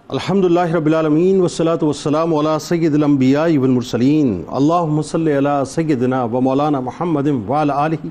الحمدللہ رب العالمین والصلاة والسلام علی سید الانبیاء والمرسلین اللہم صلی علی سیدنا و مولانا محمد وعلی آلہ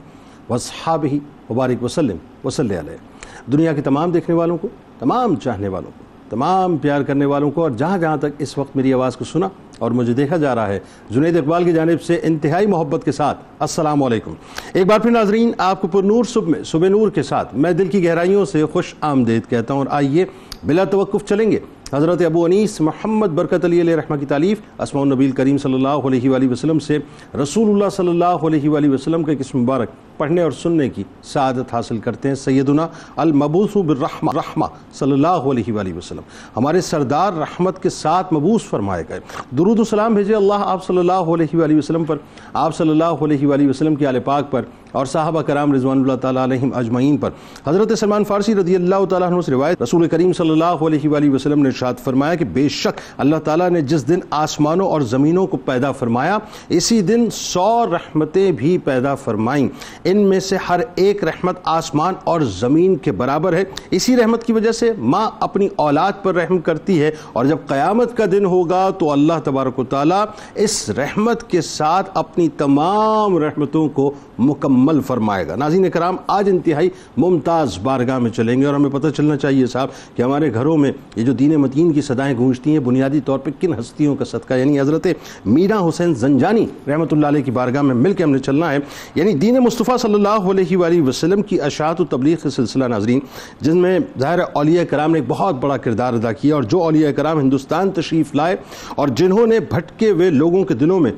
واصحابہ وبارک وسلم وصلی علیہ۔ دنیا کے تمام دیکھنے والوں کو، تمام چاہنے والوں کو، تمام پیار کرنے والوں کو، اور جہاں جہاں تک اس وقت میری آواز کو سنا اور مجھے دیکھا جا رہا ہے، جنید اقبال کی جانب سے انتہائی محبت کے ساتھ السلام علیکم۔ ایک بار پھر ناظرین، آپ کو پر نور صبح نور کے ساتھ میں دل کی گہرائیوں سے خوش آمدید کہتا ہوں، اور آئیے بلا توقف چلیں گے حضرت ابو انیس محمد برکت علی علیہ رحمہ کی تالیف اسماء النبی کریم صلی اللہ علیہ وآلہ وسلم سے رسول اللہ صلی اللہ علیہ وآلہ وسلم کا ایک اسم مبارک پڑھنے اور سننے کی سعادت حاصل کرتے ہیں۔ سیدنا المبعوث بالرحمہ صلی اللہ علیہ وآلہ وسلم، ہمارے سردار رحمت کے ساتھ مبعوث فرمائے گئے، درود و سلام بھیجے اللہ آپ صلی اللہ علیہ وآلہ وسلم پر، آپ صلی اللہ علیہ وآلہ وسلم کی آل پاک پر اور صحابہ کرام رضوان اللہ تعالیٰ علیہم اجمعین پر۔ حضرت سلمان فارسی رضی اللہ تعالیٰ عنہ سے روایت، رسول کریم صلی اللہ علیہ وآلہ وسلم نے ارشاد فرمایا کہ بے شک اللہ تعالیٰ نے جس دن آسمانوں اور زمینوں کو پیدا فرمایا، اسی دن 100 رحمتیں بھی پیدا فرمائیں، ان میں سے ہر ایک رحمت آسمان اور زمین کے برابر ہے۔ اسی رحمت کی وجہ سے ماں اپنی اولاد پر رحم کرتی ہے، اور جب قیامت کا دن ہوگا تو اللہ تبارک و تعالیٰ اس رحمت کے ساتھ اپنی تمام رحمتوں کو مکمل فرمائے گا۔ ناظرین کرام، آج انتہائی ممتاز بارگاہ میں چلیں گے، اور ہمیں پتہ چلنا چاہیے صاحب کہ ہمارے گھروں میں یہ جو دین متین کی صدائیں گونجتی ہیں بنیادی طور پہ کن ہستیوں کا صدقہ، یعنی حضرت میرا حسین زنجانی رحمۃ اللہ علیہ کی بارگاہ میں مل کے ہم نے چلنا ہے، یعنی دین مصطفیٰ صلی اللہ علیہ وآلہ وسلم کی اشاعت و تبلیغ کا سلسلہ ناظرین، جن میں ظاہر اولیاء کرام نے ایک بہت بڑا کردار ادا کیا، اور جو اولیاء کرام ہندوستان تشریف لائے اور جنہوں نے بھٹکے ہوئے لوگوں کے دلوں میں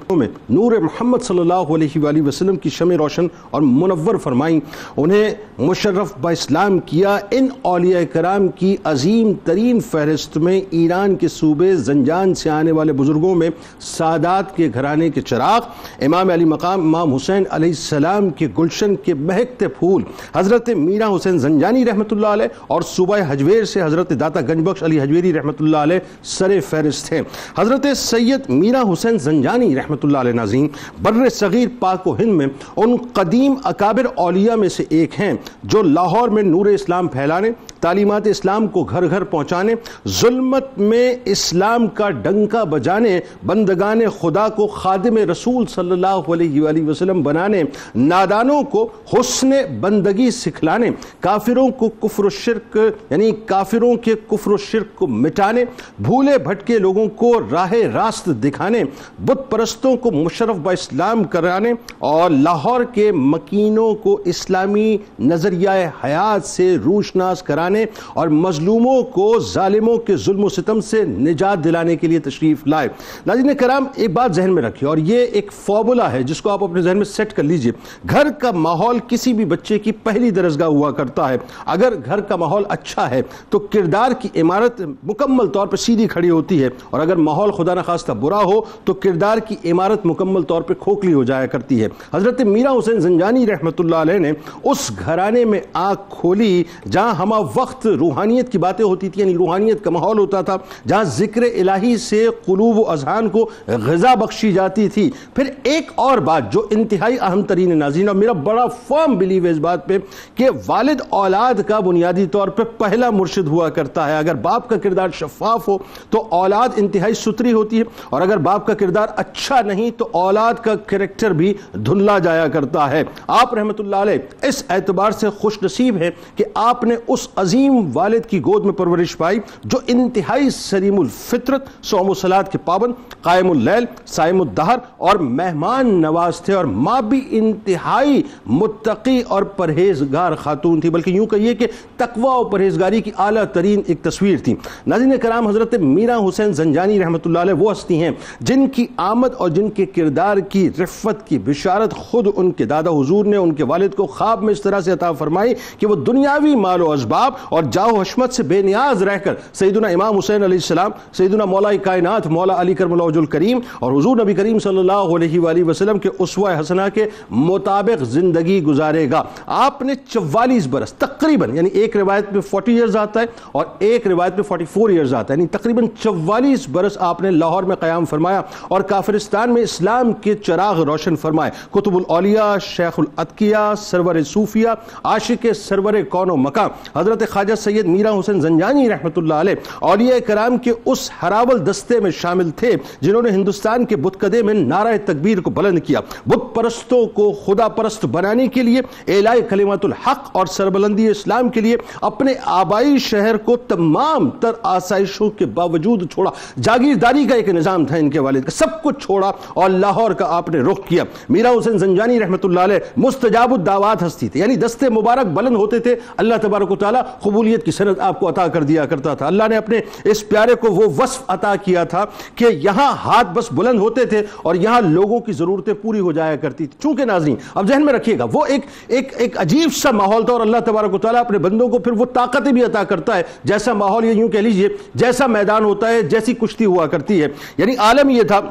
نور محمد صلی اللہ علیہ وآلہ وسلم کی شمع روشن اور منور فرمائیں، انہیں مشرف با اسلام کیا، ان اولیاء کرام کی عظیم ترین فہرست میں ایران کے صوبے زنجان سے آنے والے بزرگوں میں سادات کے گھرانے کے چراغ، امام علی مقام امام حسین علیہ السلام کے گلشن کے مہکتے پھول حضرت میرا حسین زنجانی رحمۃ اللہ علیہ، اور صوبہ حجویر سے حضرت داتا گنج بخش علی حجویری رحمۃ اللہ علیہ سر فہرست ہیں۔ حضرت سید میرا حسین زنجانی رحمۃ اللہ علیہ ناظرین بر صغیر پاک و ہند میں ان قدیم اکابر اولیاء میں سے ایک ہیں جو لاہور میں نور اسلام پھیلانے، تعلیمات اسلام کو گھر گھر پہنچانے، ظلمت میں اسلام کا ڈنکا بجانے، بندگان خدا کو خادم رسول صلی اللہ علیہ وآلہ وسلم بنانے، نادانوں کو حسن بندگی سکھلانے، کافروں کو کفر و شرک یعنی کافروں کے کفر و شرک کو مٹانے، بھولے بھٹکے لوگوں کو راہ راست دکھانے، بت پرستوں کو مشرف با اسلام کرانے، اور لاہور کے مکینوں کو اسلامی نظریہ حیات سے روشناس کرانے، اور مظلوموں کو ظالموں کے ظلم و ستم سے نجات دلانے کے لیے تشریف لائے۔ ناظرین کرام، ایک بات ذہن میں رکھیے، اور یہ ایک فارمولا ہے جس کو آپ اپنے ذہن میں سیٹ کر لیجئے۔ گھر کا ماحول کسی بھی بچے کی پہلی درسگاہ ہوا کرتا ہے۔ اگر گھر کا ماحول اچھا ہے تو کردار کی عمارت مکمل طور پر سیدھی کھڑی ہوتی ہے، اور اگر ماحول خدا نخواستہ برا ہو تو کردار کی عمارت مکمل طور پر کھوکھلی ہو جایا کرتی ہے۔ حضرت میرا حسین زنجانی رحمۃ اللہ علیہ نے اس گھرانے میں آنکھ کھولی جہاں ہمہ وقت روحانیت کی باتیں ہوتی تھی، یعنی روحانیت کا ماحول ہوتا تھا، جہاں ذکر الہی سے قلوب و اذہان کو غذا بخشی جاتی تھی۔ پھر ایک اور بات جو انتہائی اہم ترین ناظرین، اور میرا بڑا فرم بلیو ہے اس بات پہ کہ والد اولاد کا بنیادی طور پہ پہلا مرشد ہوا کرتا ہے۔ اگر باپ کا کردار شفاف ہو تو اولاد انتہائی ستھری ہوتی ہے، اور اگر باپ کا کردار اچھا نہیں تو اولاد کا کریکٹر بھی دھندلا جایا کرتا ہے۔ آپ رحمت اللہ علیہ اس اعتبار سے خوش نصیب ہیں کہ آپ نے اس عظیم والد کی گود میں پرورش پائی جو انتہائی سلیم الفطرت، صوم و صلات کے پابند، قائم اللیل، صائم الدہر اور مہمان نواز تھے، اور ماں بھی انتہائی متقی اور پرہیزگار خاتون تھی، بلکہ یوں کہیے کہ تقوی و پرہیزگاری کی اعلیٰ ترین ایک تصویر تھی۔ ناظرین کرام، حضرت میرا حسین زنجانی رحمۃ اللہ علیہ وہ ہستی ہیں جن کی آمد اور جن کے کردار کی رفت کی بشارت خود ان کے دادا حضور نے ان کے والد کو خواب میں اس طرح سے عطا فرمائی کہ وہ دنیاوی مال و اسباب اور جاہ و حشمت سے بے نیاز رہ کر سیدنا سیدنا امام حسین علیہ السلام سیدنا مولا کائنات مولا علی کرم اللہ وجہ الکریم اور حضور نبی کریم صلی اللہ علیہ وآلہ وسلم کے اسوہ حسنہ کے مطابق زندگی گزارے گا۔ آپ نے 44 برس تقریباً، یعنی ایک روایت میں 40 ایئرز آتا ہے اور ایک روایت میں 44 ایئرز آتا ہے، یعنی تقریباً 44 برس آپ نے لاہور میں قیام فرمایا اور کافرستان میں اسلام کے چراغ روشن فرمائے۔ کتب الاولیاء، شیخ الاتقیاء، سرور صوفیہ، عاشق سرور کون و مکان حضرت خواجہ سید میرا حسین زنجانی رحمۃ اللہ علیہ اولیاء کرام کے اس ہراول دستے میں شامل تھے جنہوں نے ہندوستان کے بت کدے میں نعرہ تکبیر کو بلند کیا، بت پرستوں کو خدا پرست بنانے کے لیے، اعلاء کلمت الحق اور سربلندی اسلام کے لیے اپنے آبائی شہر کو تمام تر آسائشوں کے باوجود چھوڑا۔ جاگیرداری کا ایک نظام تھا ان کے والد کا، سب کچھ چھوڑا اور لاہور کا آپ نے رخ کیا۔ میرا حسین زنجانی رحمۃ اللہ علیہ مستجاب الدعوات ہستی تھے، یعنی دستے مبارک بلند ہوتے تھے اللہ تبارک و تعالیٰ قبولیت کی سند آپ کو عطا کر دیا کرتا تھا۔ اللہ نے اپنے اس پیارے کو وہ وصف عطا کیا تھا کہ یہاں ہاتھ بس بلند ہوتے تھے اور یہاں لوگوں کی ضرورتیں پوری ہو جایا کرتی تھی۔ چونکہ ناظرین اب ذہن میں رکھیے گا وہ ایک عجیب سا ماحول تھا اور اللہ تبارک و تعالیٰ اپنے بندوں کو پھر وہ طاقتیں بھی عطا کرتا ہے جیسا ماحول، یہ یوں کہہ لیجئے جیسا میدان ہوتا ہے، جیسی کشتی ہوا کرتی ہے۔ یعنی عالم یہ تھا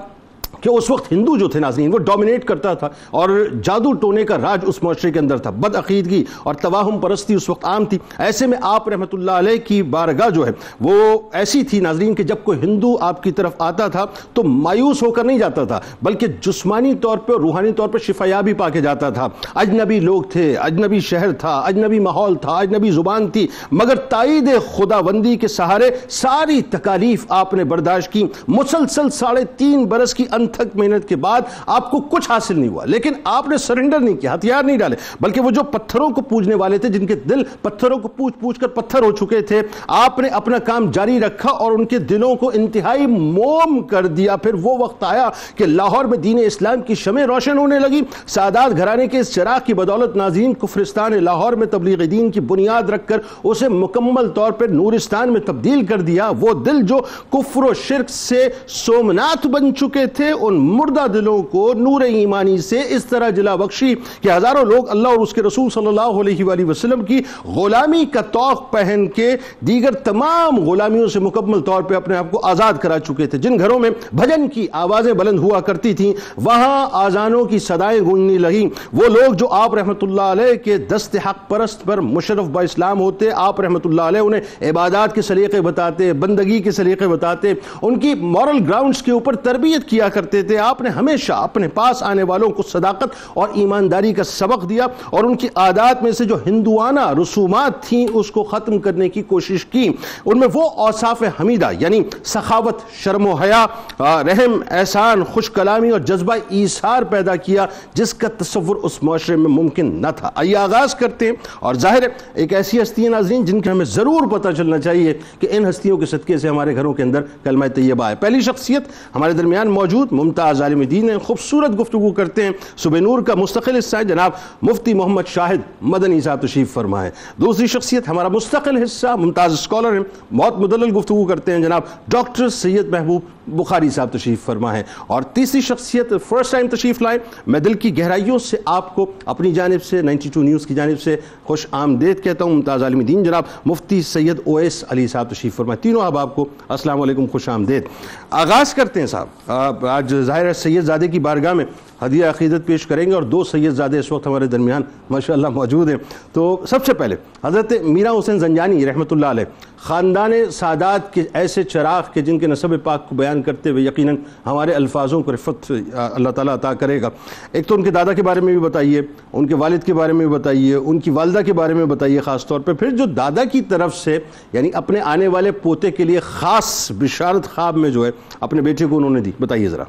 کہ اس وقت ہندو جو تھے ناظرین وہ ڈومینیٹ کرتا تھا اور جادو ٹونے کا راج اس معاشرے کے اندر تھا، بد عقیدگی اور توہم پرستی اس وقت عام تھی۔ ایسے میں آپ رحمۃ اللہ علیہ کی بارگاہ جو ہے وہ ایسی تھی ناظرین کہ جب کوئی ہندو آپ کی طرف آتا تھا تو مایوس ہو کر نہیں جاتا تھا بلکہ جسمانی طور پہ روحانی طور پہ شفایابی پا کے جاتا تھا۔ اجنبی لوگ تھے، اجنبی شہر تھا، اجنبی ماحول تھا، اجنبی زبان تھی، مگر تائید خداوندی کے سہارے ساری تکالیف آپ نے برداشت کی۔ مسلسل 3.5 برس کی تک محنت کے بعد آپ کو کچھ حاصل نہیں ہوا، لیکن آپ نے سرنڈر نہیں کیا، ہتھیار نہیں ڈالے، بلکہ وہ جو پتھروں کو پوجنے والے تھے، جن کے دل پتھروں کو پوج کر پتھر ہو چکے تھے، آپ نے اپنا کام جاری رکھا اور ان کے دلوں کو انتہائی موم کر دیا۔ پھر وہ وقت آیا کہ لاہور میں دین اسلام کی شمع روشن ہونے لگی۔ سادات گھرانے کے اس چراغ کی بدولت ناظرین کفرستان لاہور میں تبلیغ دین کی بنیاد رکھ کر اسے مکمل طور پر نورستان میں تبدیل کر دیا۔ وہ دل جو کفر و شرک سے سومنات بن چکے تھے، ان مردہ دلوں کو نور ایمانی سے اس طرح جلا بخشی کہ ہزاروں لوگ اللہ اور اس کے رسول صلی اللہ علیہ وآلہ وسلم کی غلامی کا طوق پہن کے دیگر تمام غلامیوں سے مکمل طور پہ اپنے آپ کو آزاد کرا چکے تھے۔ جن گھروں میں بھجن کی آوازیں بلند ہوا کرتی تھیں وہاں آذانوں کی صدائیں گونجنے لگیں۔ وہ لوگ جو آپ رحمت اللہ علیہ کے دست حق پرست پر مشرف با اسلام ہوتے، آپ رحمت اللہ علیہ انہیں عبادات کے سلیقے بتاتے، بندگی کے سلیقے بتاتے، ان کی مورل گراؤنڈز کے اوپر تربیت کیا کرتے تھے۔ آپ نے ہمیشہ اپنے پاس آنے والوں کو صداقت اور ایمانداری کا سبق دیا اور ان کی عادات میں سے جو ہندوانہ رسومات تھیں اس کو ختم کرنے کی کوشش کی۔ ان میں وہ اوصاف حمیدہ یعنی سخاوت، شرم و حیا، رحم، احسان، خوش کلامی اور جذبہ ایثار پیدا کیا جس کا تصور اس معاشرے میں ممکن نہ تھا۔ آئیے آغاز کرتے ہیں، اور ظاہر ہے ایک ایسی ہستی ہیں ناظرین جن کے ہمیں ضرور پتہ چلنا چاہیے کہ ان ہستیوں کے صدقے سے ہمارے گھروں کے اندر کلمہ طیبہ ہے۔ پہلی شخصیت ہمارے درمیان موجود ممتاز عالم دین ہیں، خوبصورت گفتگو کرتے ہیں، صبح نور کا مستقل حصہ ہے، جناب مفتی محمد شاہد مدنی صاحب تشریف فرما ہے۔ دوسری شخصیت ہمارا مستقل حصہ ممتاز اسکالر ہیں، بہت مدلل گفتگو کرتے ہیں، جناب ڈاکٹر سید محبوب بخاری صاحب تشریف فرما ہے۔ اور تیسری شخصیت فرسٹ ٹائم تشریف لائیں، میں دل کی گہرائیوں سے آپ کو اپنی جانب سے 92 نیوز کی جانب سے خوش آمدید کہتا ہوں، ممتاز عالم دین جناب مفتی سید اویس علی صاحب تشریف فرما۔ تینوں احباب کو السلام علیکم، خوش آمدید۔ آغاز کرتے ہیں صاحب، آج ظاہر ہے سید زادے کی بارگاہ میں ہدیہ عقیدت پیش کریں گے اور 2 سید زادے اس وقت ہمارے درمیان ماشاءاللہ موجود ہیں۔ تو سب سے پہلے حضرت میرا حسین زنجانی رحمۃ اللہ علیہ، خاندان سادات کے ایسے چراغ کے جن کے نسب پاک کو بیان کرتے ہوئے یقیناً ہمارے الفاظوں کو رفت اللہ تعالیٰ عطا کرے گا۔ ایک تو ان کے دادا کے بارے میں بھی بتائیے، ان کے والد کے بارے میں بھی بتائیے، ان کی والدہ کے بارے میں بتائیے خاص طور پہ، پھر جو دادا کی طرف سے یعنی اپنے آنے والے پوتے کے لیے خاص بشارت خواب میں جو ہے اپنے بیٹے کو انہوں نے دی، بتائیے ذرا۔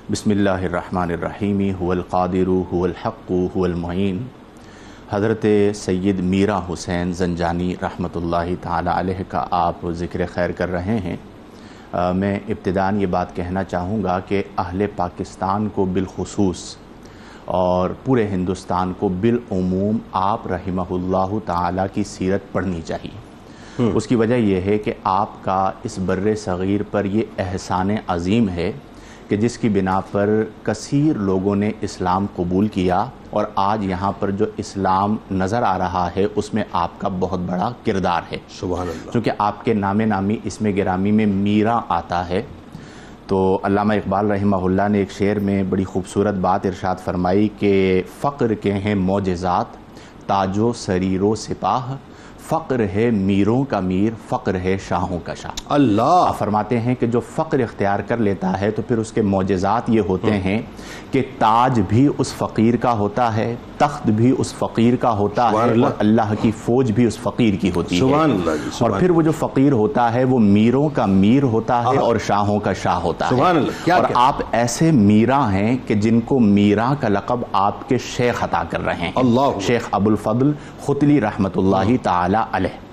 بسم اللہ الرحمن الرحیم، هو القادر هو الحق هو المعین۔ حضرت سید میرا حسین زنجانی رحمۃ اللہ تعالی علیہ کا آپ ذکر خیر کر رہے ہیں۔ میں ابتداً یہ بات کہنا چاہوں گا کہ اہل پاکستان کو بالخصوص اور پورے ہندوستان کو بالعموم آپ رحمہ اللہ تعالی کی سیرت پڑھنی چاہیے۔ اس کی وجہ یہ ہے کہ آپ کا اس بر صغیر پر یہ احسان عظیم ہے کہ جس کی بنا پر کثیر لوگوں نے اسلام قبول کیا، اور آج یہاں پر جو اسلام نظر آ رہا ہے اس میں آپ کا بہت بڑا کردار ہے۔ سبحان اللہ۔ چونکہ آپ کے نام نامی اسم گرامی میں میرا آتا ہے، تو علامہ اقبال رحمہ اللہ نے ایک شعر میں بڑی خوبصورت بات ارشاد فرمائی کہ فقر کے ہیں معجزات تاج و سریر و سپاہ، فقر ہے میروں کا میر، فقر ہے شاہوں کا شاہ۔ اللہ آپ فرماتے ہیں کہ جو فقر اختیار کر لیتا ہے تو پھر اس کے معجزات یہ ہوتے ہیں کہ تاج بھی اس فقیر کا ہوتا ہے، تخت بھی اس فقیر کا ہوتا ہے، اور اللہ کی فوج بھی اس فقیر کی ہوتی ہے۔ سبحان اللہ جی، اور پھر وہ جو فقیر ہوتا ہے وہ میروں کا میر ہوتا ہے اور شاہوں کا شاہ ہوتا ہے۔ سبحان اللہ، کیا اور آپ ایسے میرا ہیں کہ جن کو میرا کا لقب آپ کے شیخ عطا کر رہے ہیں، اللہ شیخ ابو الفضل ختلی رحمۃ اللہ تعالی علیہ۔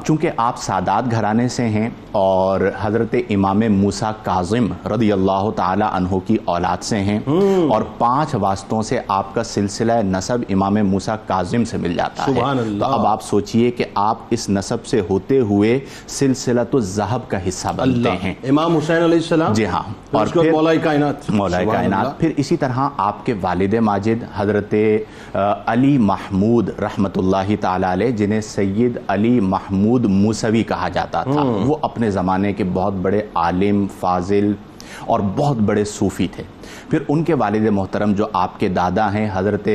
چونکہ آپ سادات گھرانے سے ہیں اور حضرت امام موسیٰ کاظم رضی اللہ تعالی عنہ کی اولاد سے ہیں، اور 5 واسطوں سے آپ کا سلسلہ نسب امام موسیٰ کاظم سے مل جاتا ہے۔ سبحان اللہ۔ تو اب آپ سوچئے کہ آپ اس نسب سے ہوتے ہوئے سلسلۃ الذہب کا حصہ بنتے ہیں۔ امام حسین علیہ السلام، جی ہاں، اور پھر مولا کائنات، مولا کائنات۔ پھر اسی طرح آپ کے والد ماجد حضرت علی محمود رحمۃ اللہ تعالی علیہ، جنہیں سید علی محمود موسوی کہا جاتا تھا، وہ اپنے زمانے کے بہت بڑے عالم، فاضل اور بہت بڑے صوفی تھے۔ پھر ان کے والد محترم جو آپ کے دادا ہیں حضرت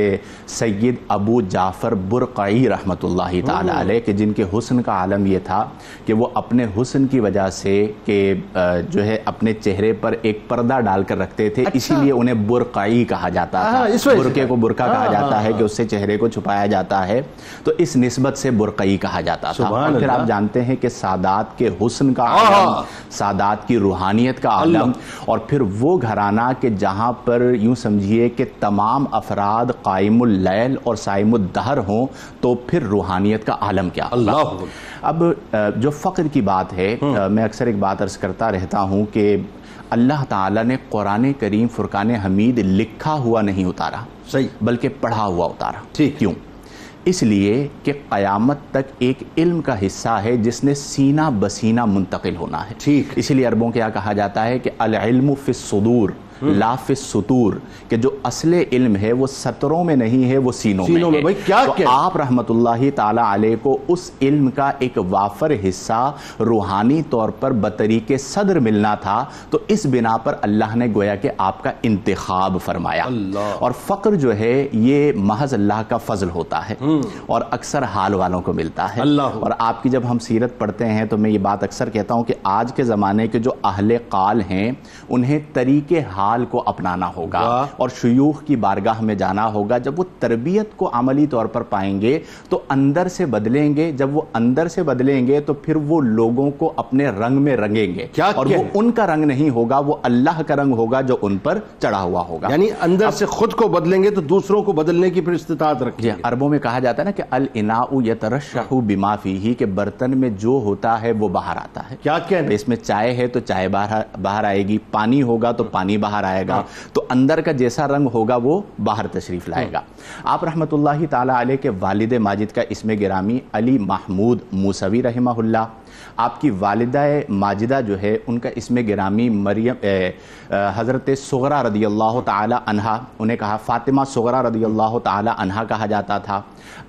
سید ابو جعفر برقعی رحمۃ اللہ تعالی علیہ، کہ جن کے حسن کا عالم یہ تھا کہ وہ اپنے حسن کی وجہ سے کہ جو ہے اپنے چہرے پر ایک پردہ ڈال کر رکھتے تھے، اسی لیے انہیں برقعی کہا جاتا تھا۔ برقعے کو برقع کہا جاتا ہے کہ اس سے چہرے کو چھپایا جاتا ہے، تو اس نسبت سے برقعی کہا جاتا تھا۔ اور پھر آپ جانتے ہیں کہ سادات کے حسن کا عالم، سادات کی روحانیت کا عالم، اور پھر وہ گھرانہ کہ جہاں پر یوں سمجھیے کہ تمام افراد قائم اللیل اور صائم الدہر ہوں، تو پھر روحانیت کا عالم کیا ہوگا۔ اللہ۔ اب جو فقر کی بات ہے، میں اکثر ایک بات عرض کرتا رہتا ہوں کہ اللہ تعالیٰ نے قرآن کریم فرقان حمید لکھا ہوا نہیں اتارا، صحیح، بلکہ پڑھا ہوا اتارا۔ ٹھیک۔ کیوں؟ اس لیے کہ قیامت تک ایک علم کا حصہ ہے جس نے سینہ بسینہ منتقل ہونا ہے۔ ٹھیک۔ اسی لیے عربوں کیا کہا جاتا ہے کہ العلم فی الصدور لا فی السطور، کہ جو اصل علم ہے وہ سطروں میں نہیں ہے، وہ سینوں میں ہے۔ بھائی کیا تو آپ رحمت اللہ تعالی علیہ کو اس علم کا ایک وافر حصہ روحانی طور پر بطریق صدر ملنا تھا، تو اس بنا پر اللہ نے گویا کہ آپ کا انتخاب فرمایا۔ اور فقر جو ہے یہ محض اللہ کا فضل ہوتا ہے اور اکثر حال والوں کو ملتا ہے۔ اور آپ کی جب ہم سیرت پڑھتے ہیں تو میں یہ بات اکثر کہتا ہوں کہ آج کے زمانے کے جو اہل قال ہیں انہیں طریق حال کو اپنانا ہوگا اور شیوخ کی بارگاہ میں جانا ہوگا۔ جب وہ تربیت کو عملی طور پر پائیں گے تو اندر سے بدلیں گے، جب وہ اندر سے بدلیں گے تو پھر وہ لوگوں کو اپنے رنگ میں رنگیں گے، اور وہ ان کا رنگ نہیں ہوگا، وہ اللہ کا رنگ ہوگا جو ان پر چڑھا ہوا ہوگا۔ یعنی اندر سے خود کو بدلیں گے تو دوسروں کو بدلنے کی پھر استطاعت رکھیں گے۔ عربوں میں کہا جاتا ہے نا کہ الاناء یترشح بما فیہ، کہ برتن میں جو ہوتا ہے وہ باہر آتا ہے۔ کیا کہنا؟ اس میں چائے ہے تو چائے باہر آئے گی، پانی ہوگا تو پانی باہر آئے گا، تو اندر کا جیسا رنگ ہوگا وہ باہر تشریف لائے گا۔ آپ رحمت اللہ تعالی علیہ کے والد ماجد کا اسم گرامی علی محمود موسوی رحمہ اللہ، آپ کی والدہ ماجدہ جو ہے ان کا اسم گرامی مریم حضرت صغرا رضی اللہ تعالی عنہا، انہیں کہا فاطمہ صغرا رضی اللہ تعالی عنہا کہا جاتا تھا۔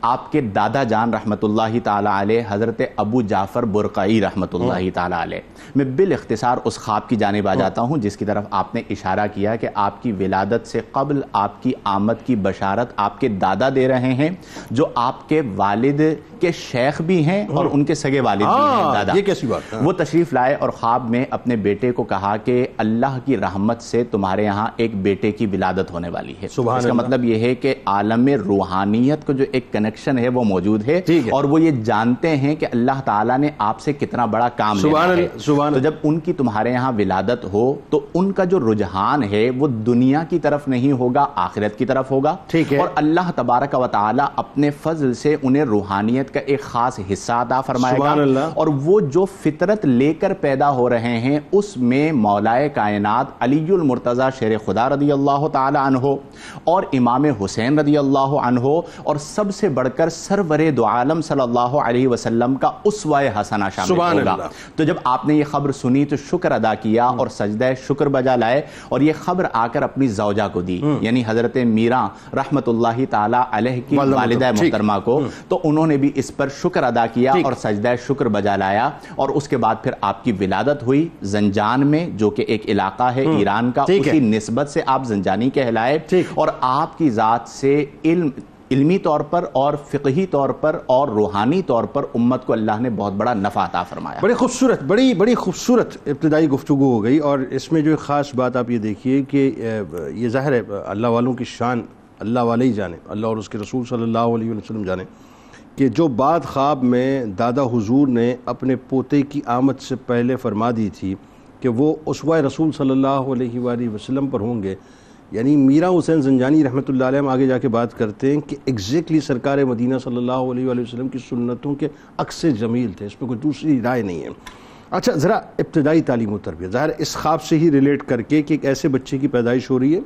آپ کے دادا جان رحمت اللہ تعالی علیہ حضرت ابو جعفر برقعی رحمت اللہ تعالی علیہ۔ میں بالاختصار اس خواب کی جانب آ جاتا ہوں جس کی طرف آپ نے اشارہ کیا کہ آپ کی ولادت سے قبل آپ کی آمد کی بشارت آپ کے دادا دے رہے ہیں، جو آپ کے والد کے شیخ بھی ہیں اور ان کے سگے والد بھی ہیں دادا۔ یہ کیسی بات ہے؟ وہ تشریف لائے اور خواب میں اپنے بیٹے کو کہا کہ اللہ کی رحمت سے تمہارے یہاں ایک بیٹے کی ولادت ہونے والی ہے۔ اس کا مطلب یہ ہے کہ عالم روحانیت کو جو ایک کنیکشن ہے وہ موجود ہے، اور وہ یہ جانتے ہیں کہ اللہ تعالیٰ نے آپ سے کتنا بڑا کام لینا ہے۔ تو جب ان کی تمہارے یہاں ولادت ہو تو ان کا جو رجحان ہے وہ دنیا کی طرف نہیں ہوگا، آخرت کی طرف ہوگا، اور اللہ تبارک و تعالیٰ اپنے فضل سے انہیں روحانیت کا ایک خاص حصہ عطا فرمائے گا، اور وہ جو فطرت لے کر پیدا ہو رہے ہیں اس میں مولائے کائنات علی المرتضیٰ شیر خدا رضی اللہ تعالی عنہ اور امام حسین رضی اللہ عنہ اور سب سے بڑھ کر سرور دو عالم صلی اللہ علیہ وسلم کا اسوہ حسنہ شامل ہوگا۔ تو جب آپ نے یہ خبر سنی تو شکر ادا کیا اور سجدہ شکر بجا لائے اور یہ خبر آ کر اپنی زوجہ کو دی، یعنی حضرت میراں رحمت اللہ تعالی علیہ کی والدہ محترمہ کو، تو انہوں نے بھی اس پر شکر ادا کیا اور سجدہ شکر بجا لایا، اور اس کے بعد پھر آپ کی ولادت ہوئی زنجان میں، جو کہ ایک علاقہ ہے ایران کا، اسی نسبت سے آپ زنجانی کہلائے، اور آپ کی ذات سے علمی طور پر اور فقہی طور پر اور روحانی طور پر امت کو اللہ نے بہت بڑا نفع عطا فرمایا۔ بڑی خوبصورت ابتدائی گفتگو ہو گئی، اور اس میں جو خاص بات آپ یہ دیکھیے کہ یہ ظاہر ہے اللہ والوں کی شان اللہ والے ہی جانے، اللہ اور اس کے رسول صلی اللہ علیہ وسلم جانے، کہ جو بات خواب میں دادا حضور نے اپنے پوتے کی آمد سے پہلے فرما دی تھی کہ وہ اسوہ رسول صلی اللہ علیہ وآلہ وسلم پر ہوں گے، یعنی میراں حسین زنجانی رحمۃ اللہ علیہ آگے جا کے بات کرتے ہیں کہ ایگزیکٹلی سرکار مدینہ صلی اللہ علیہ وآلہ وسلم کی سنتوں کے عکس جمیل تھے، اس میں کوئی دوسری رائے نہیں ہے۔ اچھا، ذرا ابتدائی تعلیم و تربیت، ظاہر اس خواب سے ہی ریلیٹ کر کے کہ ایک ایسے بچے کی پیدائش ہو رہی ہے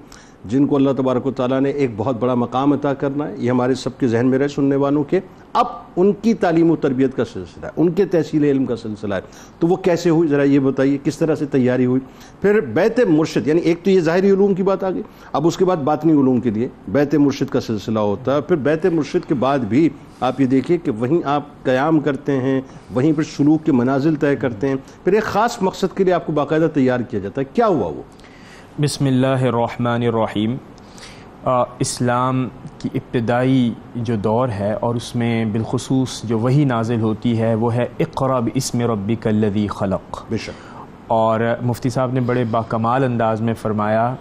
جن کو اللہ تبارک و تعالیٰ نے ایک بہت بڑا مقام عطا کرنا ہے، یہ ہمارے سب کے ذہن میں رہے سننے والوں کے۔ اب ان کی تعلیم و تربیت کا سلسلہ ہے، ان کے تحصیل علم کا سلسلہ ہے، تو وہ کیسے ہوئی ذرا یہ بتائیے، کس طرح سے تیاری ہوئی؟ پھر بیت مرشد، یعنی ایک تو یہ ظاہری علوم کی بات آ گئی، اب اس کے بعد باطنی علوم کے لیے بیت مرشد کا سلسلہ ہوتا ہے، پھر بیت مرشد کے بعد بھی آپ یہ دیکھیے کہ وہیں آپ قیام کرتے ہیں، وہیں پر سلوک کے منازل طے کرتے ہیں، پھر ایک خاص مقصد کے لیے آپ کو باقاعدہ تیار کیا جاتا ہے۔ کیا ہوا وہ؟ بسم اللہ الرحمن الرحیم۔ اسلام کی ابتدائی جو دور ہے اور اس میں بالخصوص جو وحی نازل ہوتی ہے وہ ہے اقرأ باسم ربک الذی خلق، بے شک، اور مفتی صاحب نے بڑے باکمال انداز میں فرمایا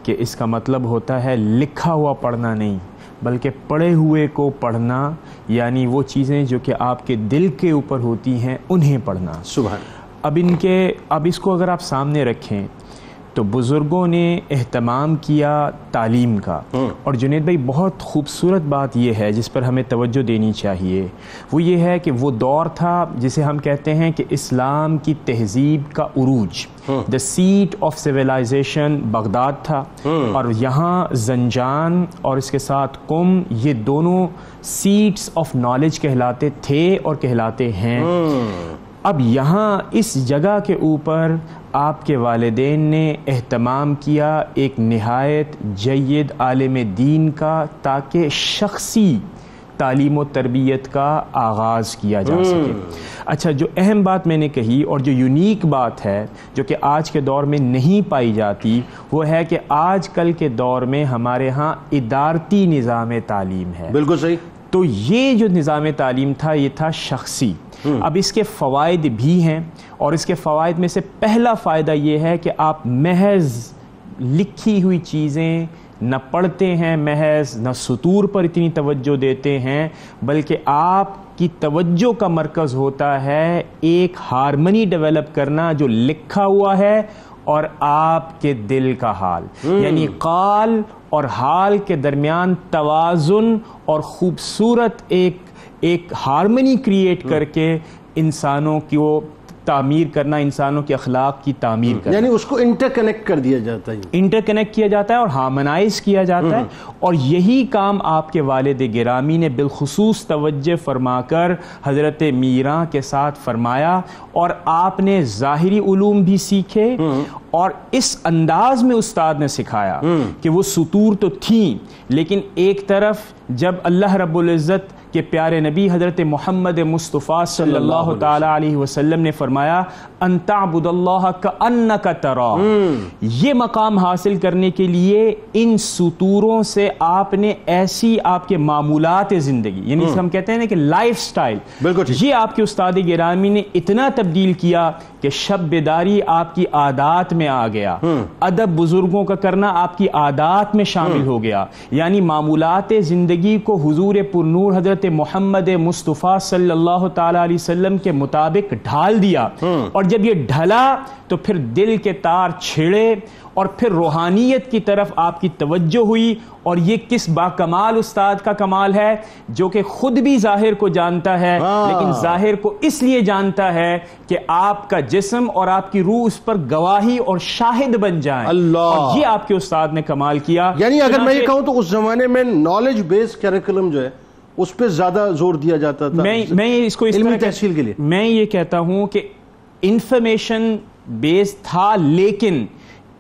کہ اس کا مطلب ہوتا ہے لکھا ہوا پڑھنا نہیں بلکہ پڑھے ہوئے کو پڑھنا، یعنی وہ چیزیں جو کہ آپ کے دل کے اوپر ہوتی ہیں انہیں پڑھنا۔ سبحان۔ اب اس کو اگر آپ سامنے رکھیں تو بزرگوں نے اہتمام کیا تعلیم کا، اور جنید بھائی بہت خوبصورت بات یہ ہے جس پر ہمیں توجہ دینی چاہیے، وہ یہ ہے کہ وہ دور تھا جسے ہم کہتے ہیں کہ اسلام کی تہذیب کا عروج، the seat of civilisation Baghdad تھا، اور یہاں زنجان اور اس کے ساتھ قم، یہ دونوں سیٹس آف نالج کہلاتے تھے اور کہلاتے ہیں۔ اب یہاں اس جگہ کے اوپر آپ کے والدین نے اہتمام کیا ایک نہایت جید عالم دین کا، تاکہ شخصی تعلیم و تربیت کا آغاز کیا جا سکے۔ اچھا، جو اہم بات میں نے کہی اور جو یونیک بات ہے جو کہ آج کے دور میں نہیں پائی جاتی، وہ ہے کہ آج کل کے دور میں ہمارے ہاں ادارتی نظام تعلیم ہے۔ بالکل صحیح۔ تو یہ جو نظام تعلیم تھا یہ تھا شخصی۔ اب اس کے فوائد بھی ہیں، اور اس کے فوائد میں سے پہلا فائدہ یہ ہے کہ آپ محض لکھی ہوئی چیزیں نہ پڑھتے ہیں، محض نہ سطور پر اتنی توجہ دیتے ہیں، بلکہ آپ کی توجہ کا مرکز ہوتا ہے ایک ہارمنی ڈیولپ کرنا جو لکھا ہوا ہے اور آپ کے دل کا حال، یعنی قال اور حال کے درمیان توازن اور خوبصورت ایک ہارمنی کریٹ کر کے انسانوں کو تعمیر کرنا، انسانوں کے اخلاق کی تعمیر کرنا، یعنی اس کو انٹر کنیکٹ کر دیا جاتا ہے، انٹر کنیکٹ کیا جاتا ہے اور ہارمنائز کیا جاتا ہے۔ اور یہی کام آپ کے والد گرامی نے بالخصوص توجہ فرما کر حضرت میراں کے ساتھ فرمایا، اور آپ نے ظاہری علوم بھی سیکھے، اور اس انداز میں استاد نے سکھایا کہ وہ سطور تو تھیں، لیکن ایک طرف جب اللہ رب العزت کہ پیارے نبی حضرت محمد مصطفیٰ صلی اللہ تعالی علیہ وسلم نے فرمایا ان تعبد اللہ کأنک تراہ، یہ مقام حاصل کرنے کے لیے ان سطوروں سے آپ نے ایسی آپ کے معمولات زندگی، یعنی ہم کہتے ہیں نا کہ لائف سٹائل، یہ آپ کے استاد گرامی نے اتنا تبدیل کیا کہ شب بیداری آپ کی عادات میں آ گیا، ادب بزرگوں کا کرنا آپ کی عادات میں شامل ہو گیا، یعنی معمولات زندگی کو حضور پرنور حضرت محمد مصطفیٰ صلی اللہ تعالی علیہ وسلم کے مطابق ڈھال دیا، اور جب یہ ڈھلا تو پھر دل کے تار چھڑے اور پھر روحانیت کی طرف آپ کی توجہ ہوئی. اور یہ کس باکمال استاد کا کمال ہے جو کہ خود بھی ظاہر کو جانتا ہے, لیکن ظاہر کو اس لیے جانتا ہے کہ آپ کا جسم اور آپ کی روح اس پر گواہی اور شاہد بن جائیں. اور یہ آپ کے استاد نے کمال کیا. یعنی اگر میں یہ کہوں تو اس زمانے میں نالج بیس کریکولم جو ہے اس پہ زیادہ زور دیا جاتا تھا میں اس کو علمی تحصیل کے لیے. میں یہ کہتا ہوں کہ انفارمیشن بیس تھا, لیکن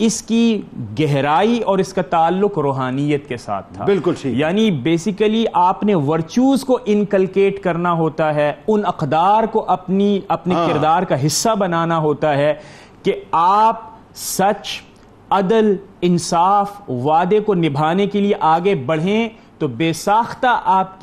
اس کی گہرائی اور اس کا تعلق روحانیت کے ساتھ تھا. بالکل صحیح. یعنی بیسیکلی آپ نے ورچوز کو انکلکیٹ کرنا ہوتا ہے, ان اقدار کو اپنے کردار کا حصہ بنانا ہوتا ہے کہ آپ سچ, عدل, انصاف, وعدے کو نبھانے کے لیے آگے بڑھیں تو بے ساختہ آپ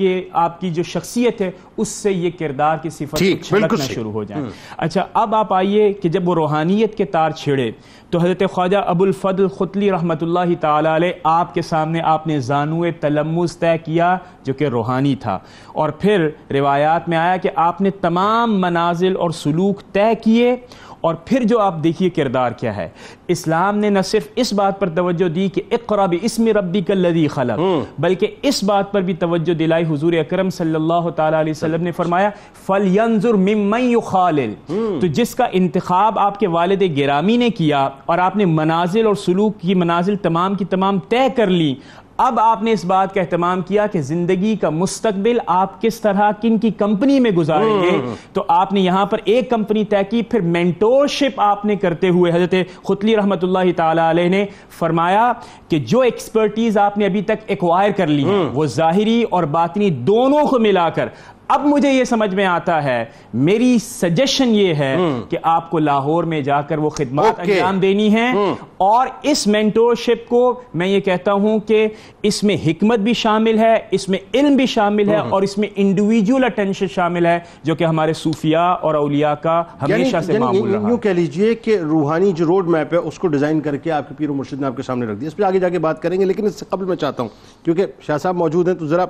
کی جو شخصیت ہے اس سے یہ کردار کی صفت چھلکنا شروع ہو جائیں. اچھا, اب آپ آئیے کہ جب وہ روحانیت کے تار چھڑے تو حضرت خواجہ ابو الفضل ختلی رحمۃ اللہ تعالی علیہ آپ کے سامنے آپ نے زانوئے تلمذ طے کیا جو کہ روحانی تھا, اور پھر روایات میں آیا کہ آپ نے تمام منازل اور سلوک طے کیے. اور پھر جو آپ دیکھیے کردار کیا ہے, اسلام نے نہ صرف اس بات پر توجہ دی کہ اقرأ باسم ربک الذی خلق, بلکہ اس بات پر بھی توجہ دلائی. حضور اکرم صلی اللہ تعالی علیہ وسلم نے فرمایا فَلْيَنْظُرْ مِمَّنْ يُخَالِلْ, تو جس کا انتخاب آپ کے والد گرامی نے کیا اور آپ نے منازل اور سلوک کی منازل تمام کی تمام طے کر لی, اب آپ نے اس بات کا اہتمام کیا کہ زندگی کا مستقبل آپ کس طرح کن کی کمپنی میں گزاریں گے. تو آپ نے یہاں پر ایک کمپنی طے کی, پھر مینٹورشپ آپ نے کرتے ہوئے حضرت ختلی رحمۃ اللہ تعالی علیہ نے فرمایا کہ جو ایکسپرٹیز آپ نے ابھی تک ایکوائر کر لی ہے وہ ظاہری اور باطنی دونوں کو ملا کر اب مجھے یہ سمجھ میں آتا ہے, میری سجیشن یہ ہے کہ آپ کو لاہور میں جا کر وہ خدمات انجام دینی ہیں. اور اس مینٹورشپ کو میں یہ کہتا ہوں کہ اس میں حکمت بھی شامل ہے, اس میں علم بھی شامل ہے, اور اس میں انڈیویجول اٹینشن شامل ہے جو کہ ہمارے صوفیاء اور اولیاء کا ہمیشہ سے معمول رہا. یوں کہہ لیجئے کہ روحانی جو روڈ میپ ہے اس کو ڈیزائن کر کے آپ کے پیر و مرشد نے آپ کے سامنے رکھ دیا. اس پہ آگے جا کے بات کریں گے, لیکن اس سے قبل میں چاہتا ہوں کیونکہ شاہ صاحب موجود ہیں تو ذرا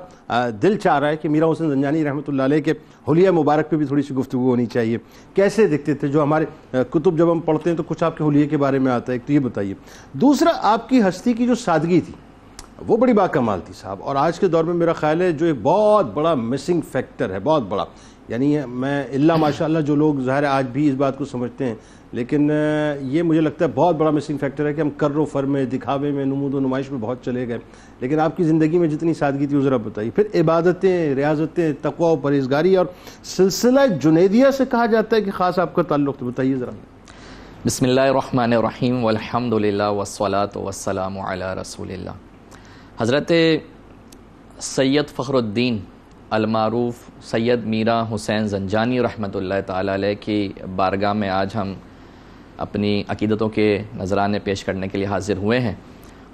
دل چاہ رہا ہے کہ میرا حسین زنجانی رحمۃ اللہ علیہ کے حلیہ مبارک پہ بھی تھوڑی سی گفتگو ہونی چاہیے. کیسے دکھتے تھے, جو ہمارے کتب جب ہم پڑھتے ہیں تو کچھ آپ کے حلیے کے بارے میں آتا ہے, ایک تو یہ بتائیے. دوسرا, آپ کی ہستی کی جو سادگی تھی وہ بڑی باکمال تھی صاحب, اور آج کے دور میں میرا خیال ہے جو ایک بہت بڑا مسنگ فیکٹر ہے, بہت بڑا. یعنی میں اللہ ماشاءاللہ جو لوگ ظاہر آج بھی اس بات کو سمجھتے ہیں, لیکن یہ مجھے لگتا ہے بہت بڑا مسنگ فیکٹر ہے کہ ہم کر و فر میں, دکھاوے میں, نمود و نمائش میں بہت چلے گئے. لیکن آپ کی زندگی میں جتنی سادگی تھی وہ ذرا بتائیے. پھر عبادتیں, ریاضتیں, تقوی و پرہیزگاری, اور سلسلہ جنیدیہ سے کہا جاتا ہے کہ خاص آپ کا تعلق, تو بتائیے ذرا. بسم اللہ الرحمن الرحیم والحمدللہ والصلاة والسلام علی رسول اللہ. حضرت سید فخر الدین المعروف سید میرا حسین زنجانی رحمۃ اللہ تعالی علیہ کی بارگاہ میں آج ہم اپنی عقیدتوں کے نذرانے پیش کرنے کے لیے حاضر ہوئے ہیں.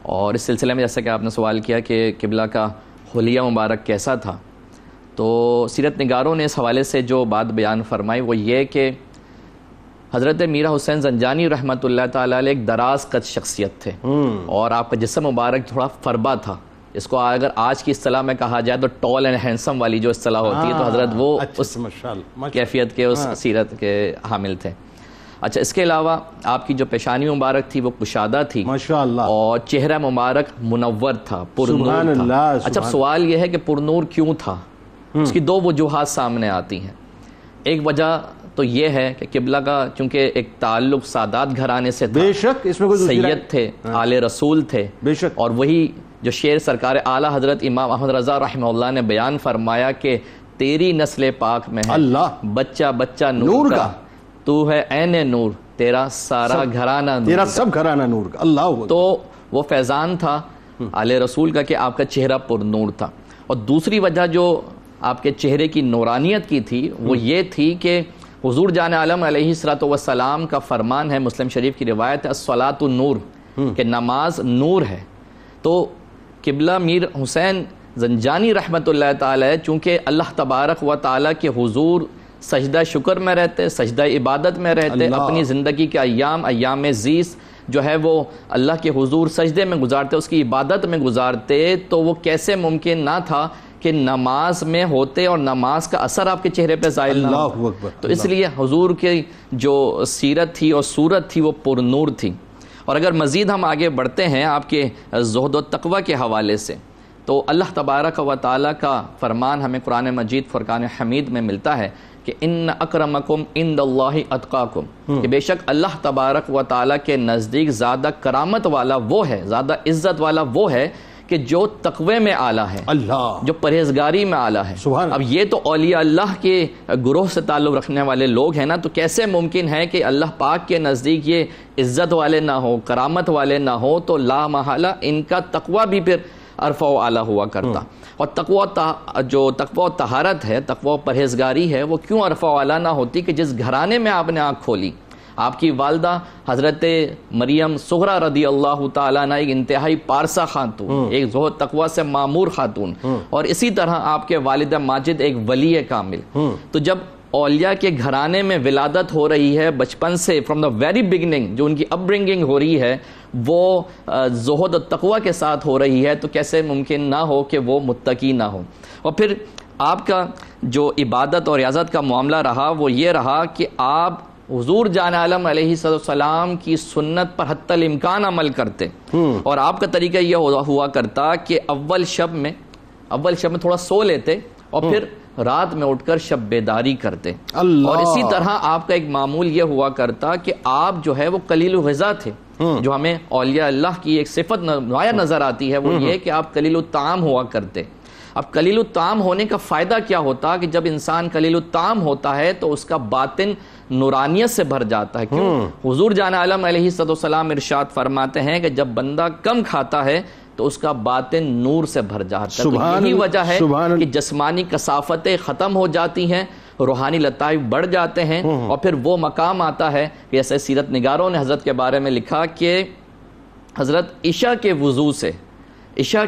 اور اس سلسلے میں جیسا کہ آپ نے سوال کیا کہ قبلہ کا حلیہ مبارک کیسا تھا, تو سیرت نگاروں نے اس حوالے سے جو بات بیان فرمائی وہ یہ کہ حضرت میرا حسین زنجانی رحمۃ اللہ تعالی علیہ ایک دراز قد شخصیت تھے, اور آپ کا جسم مبارک تھوڑا فربا تھا. اس کو اگر آج کی اصطلاح میں کہا جائے تو ٹال اینڈ ہینڈسم والی جو اصطلاح ہوتی ہے, تو حضرت وہ اس کیفیت کے, اس سیرت کے حامل تھے. اچھا, اس کے علاوہ آپ کی جو پیشانی مبارک تھی وہ کشادہ تھی, اور چہرہ مبارک منور تھا, پرنور تھا. اچھا, سوال یہ ہے کہ پرنور کیوں تھا؟ اس کی دو وجوہات سامنے آتی ہیں. ایک وجہ تو یہ ہے کہ قبلہ کا چونکہ ایک تعلق سادات گھرانے سے تھا, بے شک اس میں کوئی سید تھے, آل رسول تھے, بے شک, اور وہی جو شعر سرکار اعلیٰ حضرت امام احمد رضا رحمہ اللہ نے بیان فرمایا کہ تیری نسل پاک میں ہے اللہ بچہ بچہ نور کا, تو ہے عین نور, تیرا سارا گھرانہ نور, تیرا سب گھرانہ نور کا. اللہ, تو وہ فیضان تھا آل رسول کا کہ آپ کا چہرہ پر نور تھا. اور دوسری وجہ جو آپ کے چہرے کی نورانیت کی تھی وہ یہ تھی کہ حضور جان عالم علیہ الصلوۃ والسلام کا فرمان ہے, مسلم شریف کی روایت ہے, الصلاۃ نور, کہ نماز نور ہے. تو قبلہ میر حسین زنجانی رحمۃ اللہ تعالی چونکہ اللہ تبارک و تعالی کے حضور سجدہ شکر میں رہتے, سجدہ عبادت میں رہتے, اپنی زندگی کے ایام زیست جو ہے وہ اللہ کے حضور سجدے میں گزارتے, اس کی عبادت میں گزارتے, تو وہ کیسے ممکن نہ تھا کہ نماز میں ہوتے اور نماز کا اثر آپ کے چہرے پہ ظاہر نہ ہو. تو اس لیے حضور کی جو سیرت تھی اور صورت تھی وہ پر نور تھی. اور اگر مزید ہم آگے بڑھتے ہیں آپ کے زہد و تقوی کے حوالے سے، تو اللہ تبارک و تعالیٰ کا فرمان ہمیں قرآن مجید فرقان حمید میں ملتا ہے کہ ان اکرمکم عند اللہ اتقاکم، کہ بے شک اللہ تبارک و تعالیٰ کے نزدیک زیادہ کرامت والا وہ ہے، زیادہ عزت والا وہ ہے کہ جو تقوی میں اعلیٰ ہے، اللہ، جو پرہیزگاری میں اعلیٰ ہے۔ سبحان اب یہ تو اولیاء اللہ کے گروہ سے تعلق رکھنے والے لوگ ہیں نا، تو کیسے ممکن ہے کہ اللہ پاک کے نزدیک یہ عزت والے نہ ہو، کرامت والے نہ ہو، تو لا محالہ ان کا تقوی بھی پھر عرفہ و اعلیٰ ہوا کرتا۔ اور جو تقوی و طہارت ہے، تقوی و پرہیزگاری ہے، وہ کیوں عرفہ و اعلیٰ نہ ہوتی کہ جس گھرانے میں آپ نے آنکھ کھولی، آپ کی والدہ حضرت مریم صغریٰ رضی اللہ تعالیٰ عنہ ایک انتہائی پارسا خاتون، ایک زہد تقوی سے معمور خاتون، اور اسی طرح آپ کے والد ماجد ایک ولی کامل۔ تو جب اولیاء کے گھرانے میں ولادت ہو رہی ہے بچپن سے، فرام دا ویری بگننگ جو ان کی اپ برنگنگ ہو رہی ہے وہ زہد و تقوی کے ساتھ ہو رہی ہے، تو کیسے ممکن نہ ہو کہ وہ متقی نہ ہو۔ اور پھر آپ کا جو عبادت اور ریاضت کا معاملہ رہا وہ یہ رہا کہ آپ حضور جان عالم علیہ السلام کی سنت پر حتی الامکان عمل کرتے، اور آپ کا طریقہ یہ ہوا کرتا کہ اول شب میں تھوڑا سو لیتے اور پھر رات میں اٹھ کر شب بیداری کرتے۔ اللہ، اور اسی طرح آپ کا ایک معمول یہ ہوا کرتا کہ آپ جو ہے وہ قلیل الغذا تھے، جو ہمیں اولیاء اللہ کی ایک صفت نمایاں نظر آتی ہے، وہ یہ کہ آپ قلیل الطعام ہوا کرتے۔ اب قلیل الطعام ہونے کا فائدہ کیا ہوتا کہ جب انسان قلیل الطعام ہوتا ہے تو اس کا باطن نورانیت سے بھر جاتا ہے۔ کیوں؟ حضور جان عالم علیہ السلام ارشاد فرماتے ہیں کہ جب بندہ کم کھاتا ہے تو اس کا باطن نور سے بھر جاتا ہے۔ تو یہی وجہ ہے کہ جسمانی کثافتیں ختم ہو جاتی ہیں، روحانی لطائف بڑھ جاتے ہیں، اور پھر وہ مقام آتا ہے کہ جیسے سیرت نگاروں نے حضرت کے بارے میں لکھا کہ حضرت عشاء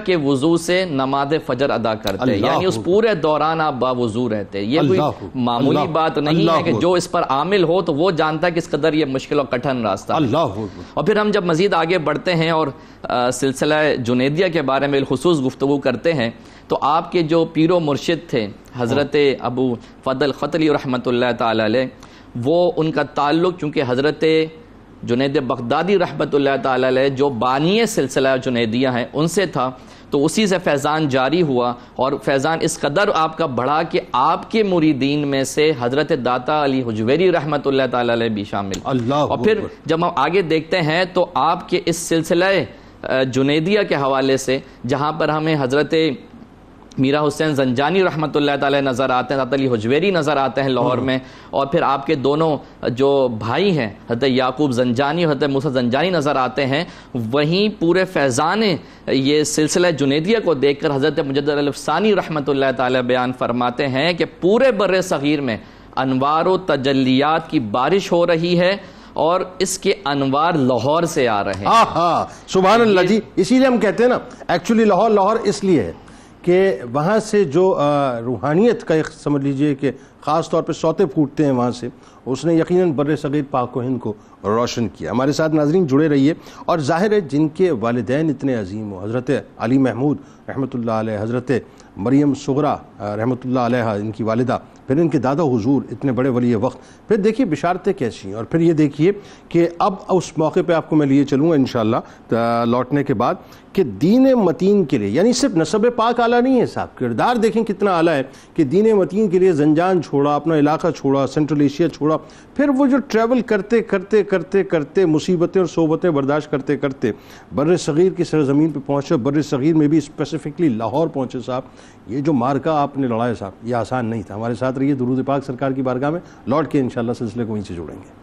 کے وضو سے نماز فجر ادا کرتے، یعنی اس پورے دوران آپ باوضو رہتے۔ یہ کوئی معمولی بات نہیں ہے کہ جو اس پر عامل ہو تو وہ جانتا ہے کس قدر یہ مشکل اور کٹھن راستہ ہے۔ اور پھر ہم جب مزید آگے بڑھتے ہیں اور سلسلہ جنیدیہ کے بارے میں بالخصوص گفتگو کرتے ہیں، تو آپ کے جو پیر و مرشد تھے حضرت ابو فضل ختلی رحمۃ اللہ تعالی علیہ، وہ ان کا تعلق چونکہ حضرت جنید بغدادی رحمۃ اللہ تعالی علیہ جو بانی سلسلہ جنیدیہ ہیں ان سے تھا، تو اسی سے فیضان جاری ہوا، اور فیضان اس قدر آپ کا بڑھا کہ آپ کے مریدین میں سے حضرت داتا علی حجویری رحمۃ اللہ تعالی علیہ بھی شامل۔ اور پھر جب ہم آگے دیکھتے ہیں تو آپ کے اس سلسلہ جنیدیہ کے حوالے سے جہاں پر ہمیں حضرت میرا حسین زنجانی رحمۃ اللہ تعالی نظر آتے ہیں، داتا علی حجویری نظر آتے ہیں لاہور میں، اور پھر آپ کے دونوں جو بھائی ہیں حضرت یعقوب زنجانی اور حضرت موسیٰ زنجانی نظر آتے ہیں، وہیں پورے فیضان یہ سلسلہ جنیدیہ کو دیکھ کر حضرت مجدد الافسانی رحمۃ اللہ تعالی بیان فرماتے ہیں کہ پورے بر صغیر میں انوار و تجلیات کی بارش ہو رہی ہے، اور اس کے انوار لاہور سے آ رہے ہیں۔ سبحان اللہ جی، اسی لیے ہم کہتے ہیں نا ایکچولی لاہور اس لیے ہے کہ وہاں سے جو روحانیت کا ایک سمجھ لیجئے کہ خاص طور پہ سوتے پھوٹتے ہیں وہاں سے، اس نے یقیناً بر صغیر پاک و ہند کو روشن کیا۔ ہمارے ساتھ ناظرین جڑے رہیے، اور ظاہر ہے جن کے والدین اتنے عظیم ہو، حضرت علی محمود رحمۃ اللہ علیہ، حضرت مریم صغریٰ رحمۃ اللہ علیہ ان کی والدہ، پھر ان کے دادا حضور اتنے بڑے ولی وقت، پھر دیکھیے بشارتیں کیسی ہیں۔ اور پھر یہ دیکھیے کہ اب اس موقع پہ آپ کو میں لیے چلوں گا انشاءاللہ لوٹنے کے بعد، کہ دین متین کے لیے، یعنی صرف نسب پاک اعلیٰ نہیں ہے صاحب، کردار دیکھیں کتنا اعلیٰ ہے کہ دین متین کے لیے زنجان چھوڑا، اپنا علاقہ چھوڑا، سینٹرل ایشیا چھوڑا، پھر وہ جو ٹریول کرتے کرتے کرتے کرتے مصیبتیں اور صحبتیں برداشت کرتے کرتے بر صغیر کی سرزمین پہ پہنچے، بر صغیر میں بھی اسپیسیفکلی لاہور پہنچے صاحب۔ یہ جو مارکا آپ نے لڑایا صاحب، یہ آسان نہیں تھا۔ ہمارے ساتھ رہیے، درود پاک سرکار کی بارگاہ میں لوٹ کے انشاءاللہ سلسلے کو وہیں سے جوڑیں گے۔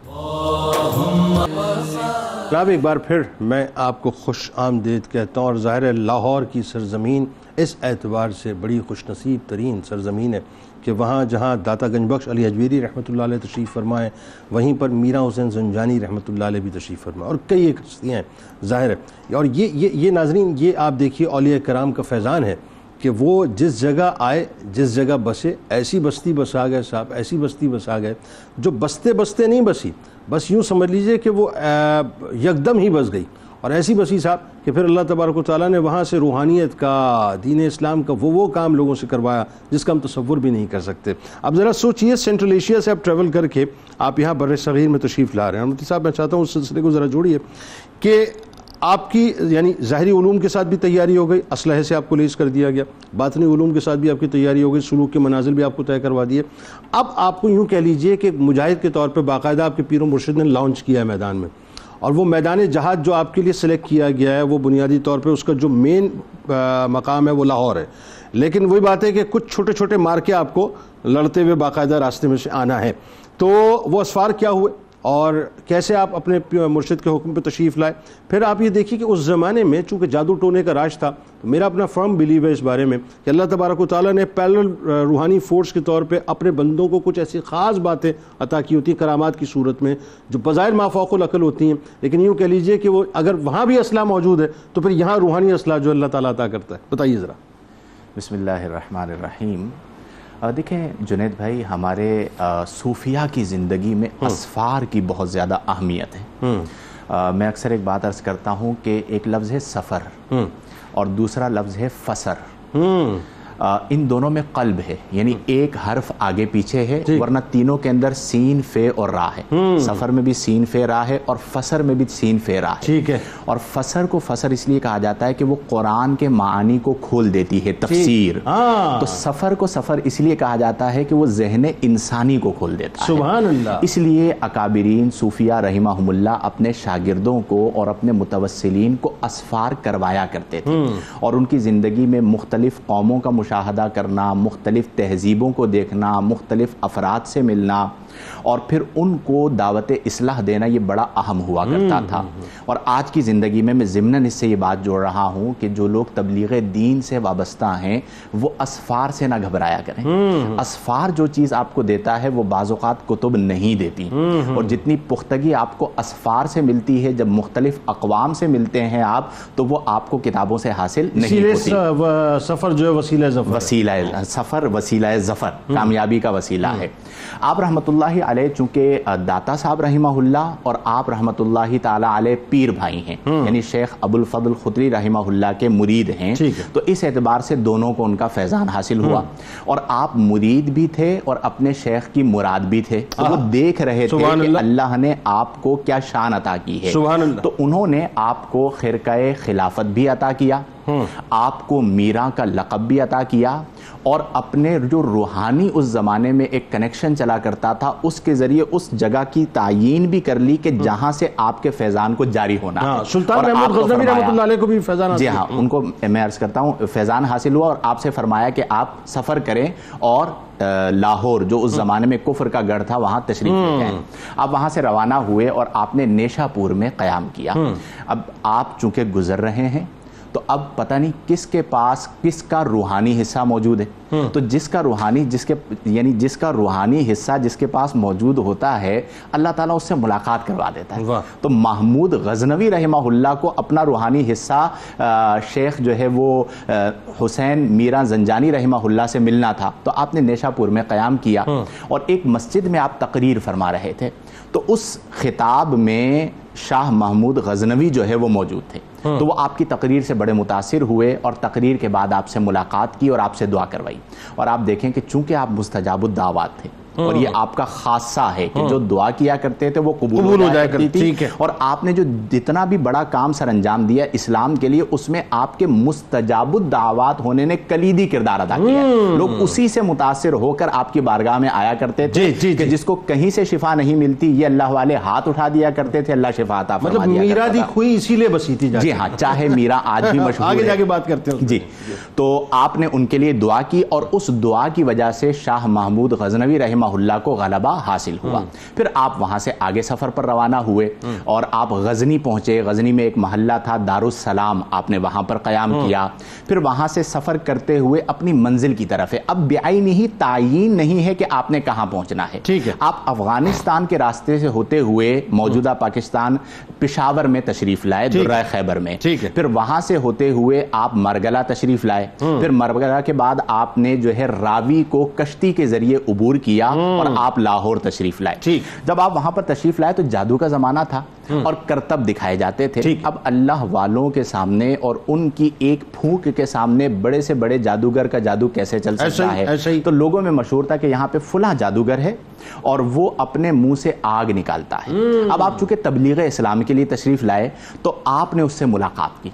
جناب ایک بار پھر میں آپ کو خوش آمدید کہتا ہوں، اور ظاہر ہے لاہور کی سرزمین اس اعتبار سے بڑی خوش نصیب ترین سرزمین ہے کہ وہاں جہاں داتا گنج بخش علی حجویری رحمۃ اللہ علیہ تشریف فرمائے، وہیں پر میرا حسین زنجانی رحمۃ اللہ علیہ بھی تشریف فرمائے، اور کئی ایک ہستیاں ہیں ظاہر ہے۔ اور یہ ناظرین، یہ آپ دیکھیے اولیاء کرام کا فیضان ہے کہ وہ جس جگہ آئے، جس جگہ بسے، ایسی بستی بسا گئے صاحب، ایسی بستی بسا گئے جو بستے بستے نہیں بسی، بس یوں سمجھ لیجئے کہ وہ یکدم ہی بس گئی، اور ایسی بسی صاحب کہ پھر اللہ تبارک و تعالیٰ نے وہاں سے روحانیت کا، دین اسلام کا وہ کام لوگوں سے کروایا جس کا ہم تصور بھی نہیں کر سکتے۔ اب ذرا سوچئے، سینٹرل ایشیا سے آپ ٹریول کر کے آپ یہاں بر صغیر میں تشریف لا رہے ہیں، اور مفتی صاحب میں چاہتا ہوں اس سلسلے کو ذرا جوڑیے کہ آپ کی یعنی ظاہری علوم کے ساتھ بھی تیاری ہو گئی، اسلحے سے آپ کو لیس کر دیا گیا، باطنی علوم کے ساتھ بھی آپ کی تیاری ہو گئی، سلوک کے منازل بھی آپ کو طے کروا دیے۔ اب آپ کو یوں کہہ لیجئے کہ مجاہد کے طور پہ باقاعدہ آپ کے پیر و مرشد نے لانچ کیا ہے میدان میں، اور وہ میدان جہاد جو آپ کے لیے سلیکٹ کیا گیا ہے وہ بنیادی طور پہ اس کا جو مین مقام ہے وہ لاہور ہے، لیکن وہی بات ہے کہ کچھ چھوٹے چھوٹے مارکے آپ کو لڑتے ہوئے باقاعدہ راستے میں سے آنا ہے۔ تو وہ اسفار کیا ہوئے اور کیسے آپ اپنے مرشد کے حکم پہ تشریف لائے؟ پھر آپ یہ دیکھیے کہ اس زمانے میں چونکہ جادو ٹونے کا راج تھا، تو میرا اپنا فرم بلیو ہے اس بارے میں کہ اللہ تبارک و تعالیٰ نے پیرلل روحانی فورس کے طور پہ اپنے بندوں کو کچھ ایسی خاص باتیں عطا کی ہوتی ہیں کرامات کی صورت میں، جو بظاہر مافوق العقل ہوتی ہیں، لیکن یوں کہہ لیجئے کہ وہ اگر وہاں بھی اسلحہ موجود ہے تو پھر یہاں روحانی اسلحہ جو اللہ تعالیٰ عطا کرتا ہے۔ بتائیے ذرا۔ بسم اللہ الرحمن الرحیم۔ دیکھیں جنید بھائی، ہمارے صوفیہ کی زندگی میں اسفار کی بہت زیادہ اہمیت ہے۔ میں اکثر ایک بات عرض کرتا ہوں کہ ایک لفظ ہے سفر اور دوسرا لفظ ہے فسر۔ ان دونوں میں قلب ہے، یعنی ایک حرف آگے پیچھے ہے، ورنہ تینوں کے اندر سین فے اور را ہے۔ سفر میں بھی سین فے را ہے اور فسر میں بھی سین فے را ہے۔ ٹھیک ہے۔ اور فسر کو فسر اس لیے کہا جاتا ہے کہ وہ قرآن کے معانی کو کھول دیتی ہے، تفسیر۔ تو سفر کو سفر اس لیے کہا جاتا ہے کہ وہ ذہن انسانی کو کھول دیتا ہے۔ سبحان اللہ۔ اس لیے اکابرین صوفیہ رحمہم اللہ اپنے شاگردوں کو اور اپنے متوسلین کو اسفار کروایا کرتے تھے، اور ان کی زندگی میں مختلف قوموں کا مشاہدہ کرنا، مختلف تہذیبوں کو دیکھنا، مختلف افراد سے ملنا، اور پھر ان کو دعوت اصلاح دینا، یہ بڑا اہم ہوا کرتا تھا۔ اور آج کی زندگی میں ضمناً اس سے یہ بات جوڑ رہا ہوں کہ جو لوگ تبلیغ دین سے وابستہ ہیں وہ اسفار سے نہ گھبرایا کریں۔ اسفار جو چیز آپ کو دیتا ہے وہ بعض اوقات کتب نہیں دیتی، اور جتنی پختگی آپ کو اسفار سے ملتی ہے، جب مختلف اقوام سے ملتے ہیں آپ، تو وہ آپ کو کتابوں سے حاصل نہیں ہوتی۔ سفر جو ہے وسیلہ ظفر، وسیلہ سفر، وسیلہ ظفر، کامیابی کا وسیلہ ہے۔ آپ رحمۃ اللہ علیہ چونکہ داتا صاحب رحمہ اللہ اور آپ رحمۃ اللہ تعالی علیہ پیر بھائی ہیں، یعنی شیخ ابو الفضل خدری رحمہ اللہ کے مرید ہیں، تو اس اعتبار سے دونوں کو ان کا فیضان حاصل ہوا، اور آپ مرید بھی تھے اور اپنے شیخ کی مراد بھی تھے، تو وہ دیکھ رہے تھے کہ اللہ نے آپ کو کیا شان عطا کی ہے، تو انہوں نے آپ کو خرقہ خلافت بھی عطا کیا، آپ کو میراں کا لقب بھی عطا کیا، اور اپنے جو روحانی اس زمانے میں ایک کنیکشن چلا کرتا تھا اس کے ذریعے اس جگہ کی تعیین بھی کر لی کہ جہاں سے آپ کے فیضان کو جاری ہونا ہے۔ سلطان محمود غزنوی رحمۃ اللہ علیہ کو بھی فیضان حاصل، جی ہاں، ان کو میں عرض کرتا ہوں فیضان حاصل ہوا، اور آپ سے فرمایا کہ آپ سفر کریں اور لاہور جو اس زمانے میں کفر کا گڑھ تھا وہاں تشریف لے گئے۔ آپ وہاں سے روانہ ہوئے اور آپ نے نیشا پور میں قیام کیا۔ اب آپ چونکہ گزر رہے ہیں تو اب پتہ نہیں کس کے پاس کس کا روحانی حصہ موجود ہے، تو جس کا روحانی حصہ جس کے پاس موجود ہوتا ہے اللہ تعالیٰ اس سے ملاقات کروا دیتا ہے۔ تو محمود غزنوی رحمہ اللہ کو اپنا روحانی حصہ شیخ جو ہے وہ حسین میراں زنجانی رحمہ اللہ سے ملنا تھا، تو آپ نے نیشا پور میں قیام کیا، اور ایک مسجد میں آپ تقریر فرما رہے تھے، تو اس خطاب میں شاہ محمود غزنوی جو ہے وہ موجود تھے، تو وہ آپ کی تقریر سے بڑے متاثر ہوئے اور تقریر کے بعد آپ سے ملاقات کی اور آپ سے دعا کروائی۔ اور آپ دیکھیں کہ چونکہ آپ مستجاب الدعوات تھے اور یہ آپ کا خاصہ ہے کہ جو دعا کیا کرتے تھے وہ قبول ہو جایا کرتی تھی، اور آپ نے جو جتنا بھی بڑا کام سر انجام دیا اسلام کے لیے اس میں آپ کے مستجاب الدعوات ہونے نے کلیدی کردار ادا کیا۔ لوگ اسی سے متاثر ہو کر آپ کی بارگاہ میں آیا کرتے تھے کہ جس کو کہیں سے شفا نہیں ملتی یہ اللہ والے ہاتھ اٹھا دیا کرتے تھے، اللہ شفا عطا فرما دیا کرتا تھا۔ میرا دی کوئی اسی لیے بسی تھی۔ جی ہاں، چاہے میرا آج بھی مشہور ہے، آگے جا کے بات کرتے ہیں۔ جی، تو آپ نے ان کے لیے دعا کی، اور اس دعا کی وجہ سے شاہ محمود غزنوی رحمہ اللہ کو غلبہ حاصل ہوا۔ پھر آپ وہاں سے آگے سفر پر روانہ ہوئے اور آپ غزنی پہنچے۔ غزنی میں ایک محلہ تھا دارالسلام، آپ نے وہاں پر قیام کیا۔ پھر وہاں سے سفر کرتے ہوئے اپنی منزل کی طرف ہے، اب بعینی ہی تعیین نہیں ہے کہ آپ نے کہاں پہنچنا ہے۔ آپ افغانستان کے راستے سے ہوتے ہوئے موجودہ پاکستان پشاور میں تشریف لائے، درہ خیبر میں۔ پھر وہاں سے ہوتے ہوئے آپ مرگلہ تشریف لائے۔ پھر مرگلہ کے بعد آپ نے جو ہے راوی کو کشتی کے ذریعے عبور کیا اور آپ لاہور تشریف لائے. جب آپ وہاں پر تشریف لائے تو جادو کا زمانہ تھا اور کرتب دکھائے جاتے تھے. اب اللہ والوں کے سامنے اور ان کی ایک پھونک کے سامنے بڑے سے بڑے جادوگر کا جادو کیسے چل سکتا ہے؟ تو لوگوں میں مشہور تھا کہ یہاں پہ فلاں جادوگر ہے اور وہ اپنے منہ سے آگ نکالتا ہے. اب آپ چونکہ تبلیغ اسلام کے لیے تشریف لائے تو آپ نے اس سے ملاقات کی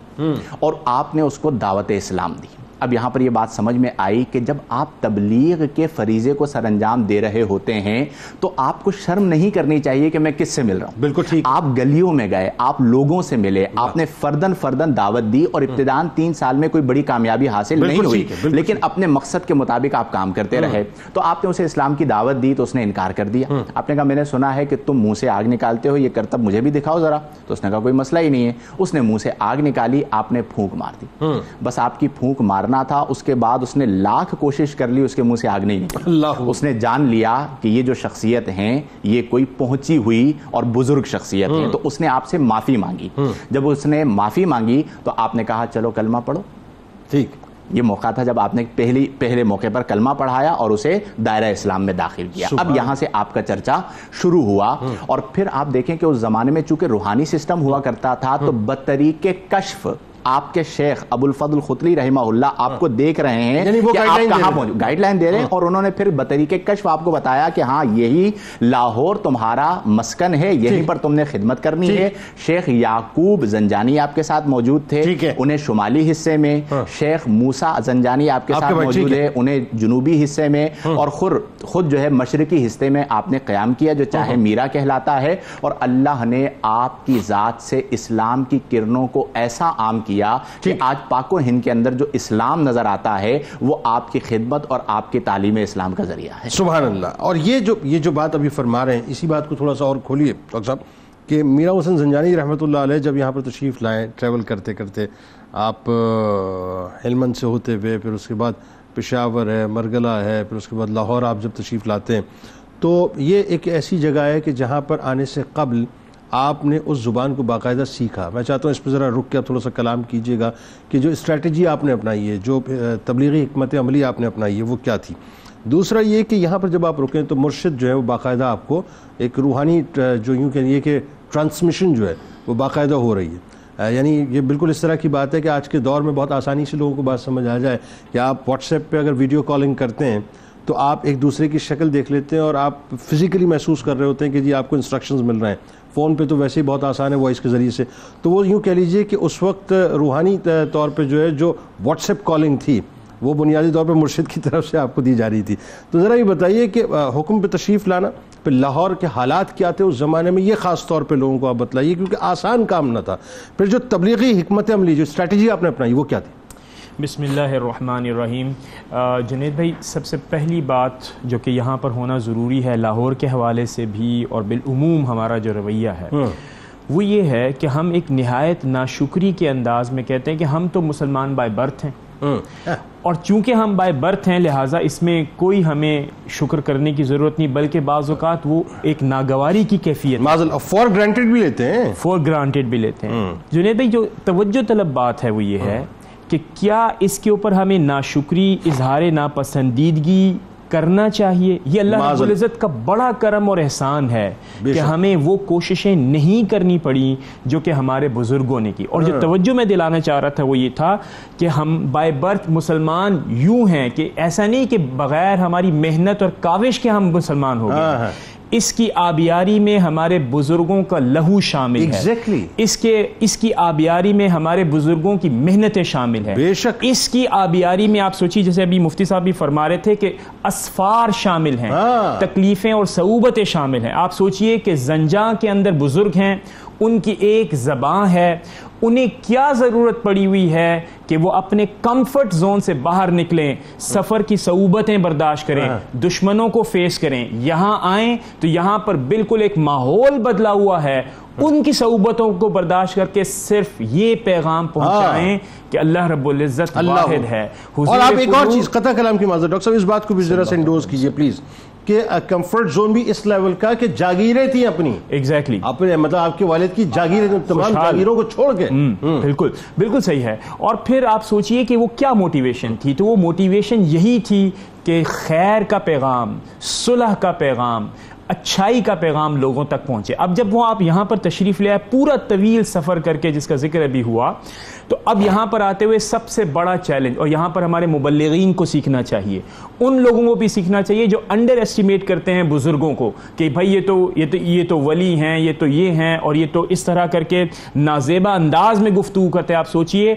اور آپ نے اس کو دعوت اسلام دی. اب یہاں پر یہ بات سمجھ میں آئی کہ جب آپ تبلیغ کے فریضے کو سر انجام دے رہے ہوتے ہیں تو آپ کو شرم نہیں کرنی چاہیے کہ میں کس سے مل رہا ہوں. بالکل ٹھیک. آپ گلیوں میں گئے, آپ لوگوں سے ملے, آپ نے فردن دعوت دی اور ابتداً 3 سال میں کوئی بڑی کامیابی حاصل نہیں ہوئی لیکن اپنے مقصد کے مطابق آپ کام کرتے رہے. تو آپ نے اسے اسلام کی دعوت دی تو اس نے انکار کر دیا. آپ نے کہا میں نے سنا ہے کہ تم منہ سے آگ نکالتے ہو, یہ کرتب مجھے بھی دکھاؤ ذرا. تو اس نے کہا کوئی مسئلہ ہی نہیں ہے. اس نے منہ سے آگ نکالی, آپ نے پھونک مار دی. بس آپ کی پھونک مارنا تھا. اس کے بعد اس نے لاکھ کوشش کر لی, اس کے منہ سے آگ نہیں نکلی. اس نے جان لیا کہ یہ جو شخصیت ہیں یہ کوئی پہنچی ہوئی اور بزرگ شخصیت ہے. تو اس نے آپ سے معافی مانگی. جب اس نے معافی مانگی تو آپ نے کہا چلو کلمہ پڑھو. ٹھیک, یہ موقع تھا جب آپ نے پہلے موقع پر کلمہ پڑھایا اور اسے دائرہ اسلام میں داخل کیا. اب یہاں سے آپ کا چرچا شروع ہوا اور پھر آپ دیکھیں کہ اس زمانے میں چونکہ روحانی سسٹم ہوا کرتا تھا تو بطریق کشف آپ کے شیخ ابو الفضل خطلی رحمہ اللہ آپ کو دیکھ رہے ہیں کہ آپ کہاں پہنچ, گائیڈ لائن دے رہے ہیں اور انہوں نے پھر بطریق کشف آپ کو بتایا کہ ہاں یہی لاہور تمہارا مسکن ہے, یہیں پر تم نے خدمت کرنی ہے. شیخ یعقوب زنجانی آپ کے ساتھ موجود تھے, انہیں شمالی حصے میں. شیخ موسیٰ زنجانی آپ کے ساتھ موجود ہے, انہیں جنوبی حصے میں. اور خود جو ہے مشرقی حصے میں آپ نے قیام کیا جو چاہے میرا کہلاتا ہے. اور اللہ نے آپ کی ذات سے اسلام کی کرنوں کو ایسا عام کیا کہ آج پاک و ہند کے اندر جو اسلام نظر آتا ہے وہ آپ کی خدمت اور آپ کی تعلیم اسلام کا ذریعہ ہے. سبحان اللہ. اور یہ جو بات ابھی فرما رہے ہیں اسی بات کو تھوڑا سا اور کھولیے ڈاکٹر صاحب کہ میرا حسین زنجانی رحمۃ اللہ علیہ جب یہاں پر تشریف لائے ٹریول کرتے کرتے, آپ ہلمند سے ہوتے ہوئے پھر اس کے بعد پشاور ہے, مرگلہ ہے, پھر اس کے بعد لاہور آپ جب تشریف لاتے ہیں تو یہ ایک ایسی جگہ ہے کہ جہاں پر آنے سے قبل آپ نے اس زبان کو باقاعدہ سیکھا. میں چاہتا ہوں اس پہ ذرا رک کے آپ تھوڑا سا کلام کیجئے گا کہ جو اسٹریٹجی آپ نے اپنائی ہے, جو تبلیغی حکمت عملی آپ نے اپنائی ہے وہ کیا تھی. دوسرا یہ کہ یہاں پر جب آپ رکیں تو مرشد جو ہے وہ باقاعدہ آپ کو ایک روحانی جو یوں کہیے کہ ٹرانسمیشن جو ہے وہ باقاعدہ ہو رہی ہے. یعنی یہ بالکل اس طرح کی بات ہے کہ آج کے دور میں بہت آسانی سے لوگوں کو بات سمجھ آ جائے کہ آپ واٹس ایپ پہ اگر ویڈیو کالنگ کرتے ہیں تو آپ ایک دوسرے کی شکل دیکھ لیتے ہیں اور آپ فزیکلی محسوس کر رہے ہوتے ہیں کہ جی آپ کو انسٹرکشنز مل رہے ہیں. فون پہ تو ویسے ہی بہت آسان ہے وائس کے ذریعے سے. تو وہ یوں کہہ لیجئے کہ اس وقت روحانی طور پہ جو ہے جو واٹس ایپ کالنگ تھی وہ بنیادی طور پہ مرشد کی طرف سے آپ کو دی جا رہی تھی. تو ذرا یہ بتائیے کہ حکم پہ تشریف لانا, پھر لاہور کے حالات کیا تھے اس زمانے میں, یہ خاص طور پہ لوگوں کو آپ بتلائیے کیونکہ آسان کام نہ تھا. پھر جو تبلیغی حکمت عملی جو اسٹریٹجی آپ نے اپنائی وہ کیا تھی؟ بسم اللہ الرحمن الرحیم. جنید بھائی, سب سے پہلی بات جو کہ یہاں پر ہونا ضروری ہے لاہور کے حوالے سے بھی اور بالعموم ہمارا جو رویہ ہے وہ یہ ہے کہ ہم ایک نہایت ناشکری کے انداز میں کہتے ہیں کہ ہم تو مسلمان بائی برتھ ہیں اور چونکہ ہم بائی برتھ ہیں لہٰذا اس میں کوئی ہمیں شکر کرنے کی ضرورت نہیں, بلکہ بعض اوقات وہ ایک ناگواری کی کیفیت فور گرانٹیڈ بھی لیتے ہیں. جنید بھائی, جو توجہ طلب بات ہے وہ یہ ہے کہ کیا اس کے اوپر ہمیں ناشکری, اظہار ناپسندیدگی کرنا چاہیے؟ یہ اللہ رب العزت کا بڑا کرم اور احسان ہے کہ ہمیں وہ کوششیں نہیں کرنی پڑی جو کہ ہمارے بزرگوں نے کی. اور جو توجہ میں دلانا چاہ رہا تھا وہ یہ تھا کہ ہم بائی برتھ مسلمان یوں ہیں کہ ایسا نہیں کہ بغیر ہماری محنت اور کاوش کے ہم مسلمان ہو گئے. اس کی آبیاری میں ہمارے بزرگوں کا لہو شامل ہے. اس کی آبیاری میں ہمارے بزرگوں کی محنتیں شامل ہیں. بے شک اس کی آبیاری میں آپ سوچیے, جیسے ابھی مفتی صاحب بھی فرما رہے تھے کہ اسفار شامل ہیں, تکلیفیں اور صعوبتیں شامل ہیں. آپ سوچئے کہ زنجاں کے اندر بزرگ ہیں, ان کی ایک زبان ہے, انہیں کیا ضرورت پڑی ہوئی ہے کہ وہ اپنے کمفرٹ زون سے باہر نکلیں, سفر کی صعوبتیں برداشت کریں, دشمنوں کو فیس کریں, یہاں آئیں تو یہاں پر بالکل ایک ماحول بدلا ہوا ہے, ان کی صعوبتوں کو برداشت کر کے صرف یہ پیغام پہنچائیں کہ اللہ رب العزت واحد ہے. اور آپ ایک اور چیز, قطع کلام کی معذرت ڈاکٹر صاحب, اس بات کو بھی ذرا سے انڈوز کیجئے پلیز کہ کمفرٹ زون بھی اس لیول کا کہ جاگیریں تھیں اپنی ایگزیکٹلی اپنے مطلب آپ کے والد کی جاگیریں تمام جاگیروں کو چھوڑ کے. بالکل بالکل صحیح ہے. اور پھر آپ سوچئے کہ وہ کیا موٹیویشن تھی, تو وہ موٹیویشن یہی تھی کہ خیر کا پیغام, صلح کا پیغام, اچھائی کا پیغام لوگوں تک پہنچے. اب جب وہ آپ یہاں پر تشریف لے آئے پورا طویل سفر کر کے جس کا ذکر ابھی ہوا, تو اب یہاں پر آتے ہوئے سب سے بڑا چیلنج, اور یہاں پر ہمارے مبلغین کو سیکھنا چاہیے, ان لوگوں کو بھی سیکھنا چاہیے جو انڈر ایسٹیمیٹ کرتے ہیں بزرگوں کو کہ بھائی یہ تو ولی ہیں, یہ تو یہ ہیں, اور یہ تو اس طرح کر کے نازیبا انداز میں گفتگو کرتے ہیں. آپ سوچئے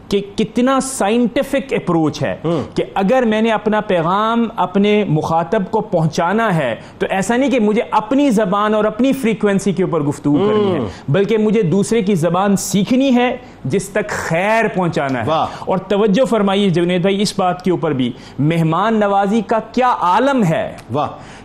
کہ کتنا سائنٹیفک اپروچ ہے کہ اگر میں نے اپنا پیغام اپنے مخاطب کو پہنچانا ہے تو ایسا نہیں کہ مجھے اپنی زبان اور اپنی فریکوینسی کے اوپر گفتگو کرنی ہے, بلکہ مجھے دوسرے کی زبان سیکھنی ہے جس تک خیر پہنچانا ہے. اور توجہ فرمائیے جنید بھائی اس بات کے اوپر بھی, مہمان نوازی کا کیا عالم ہے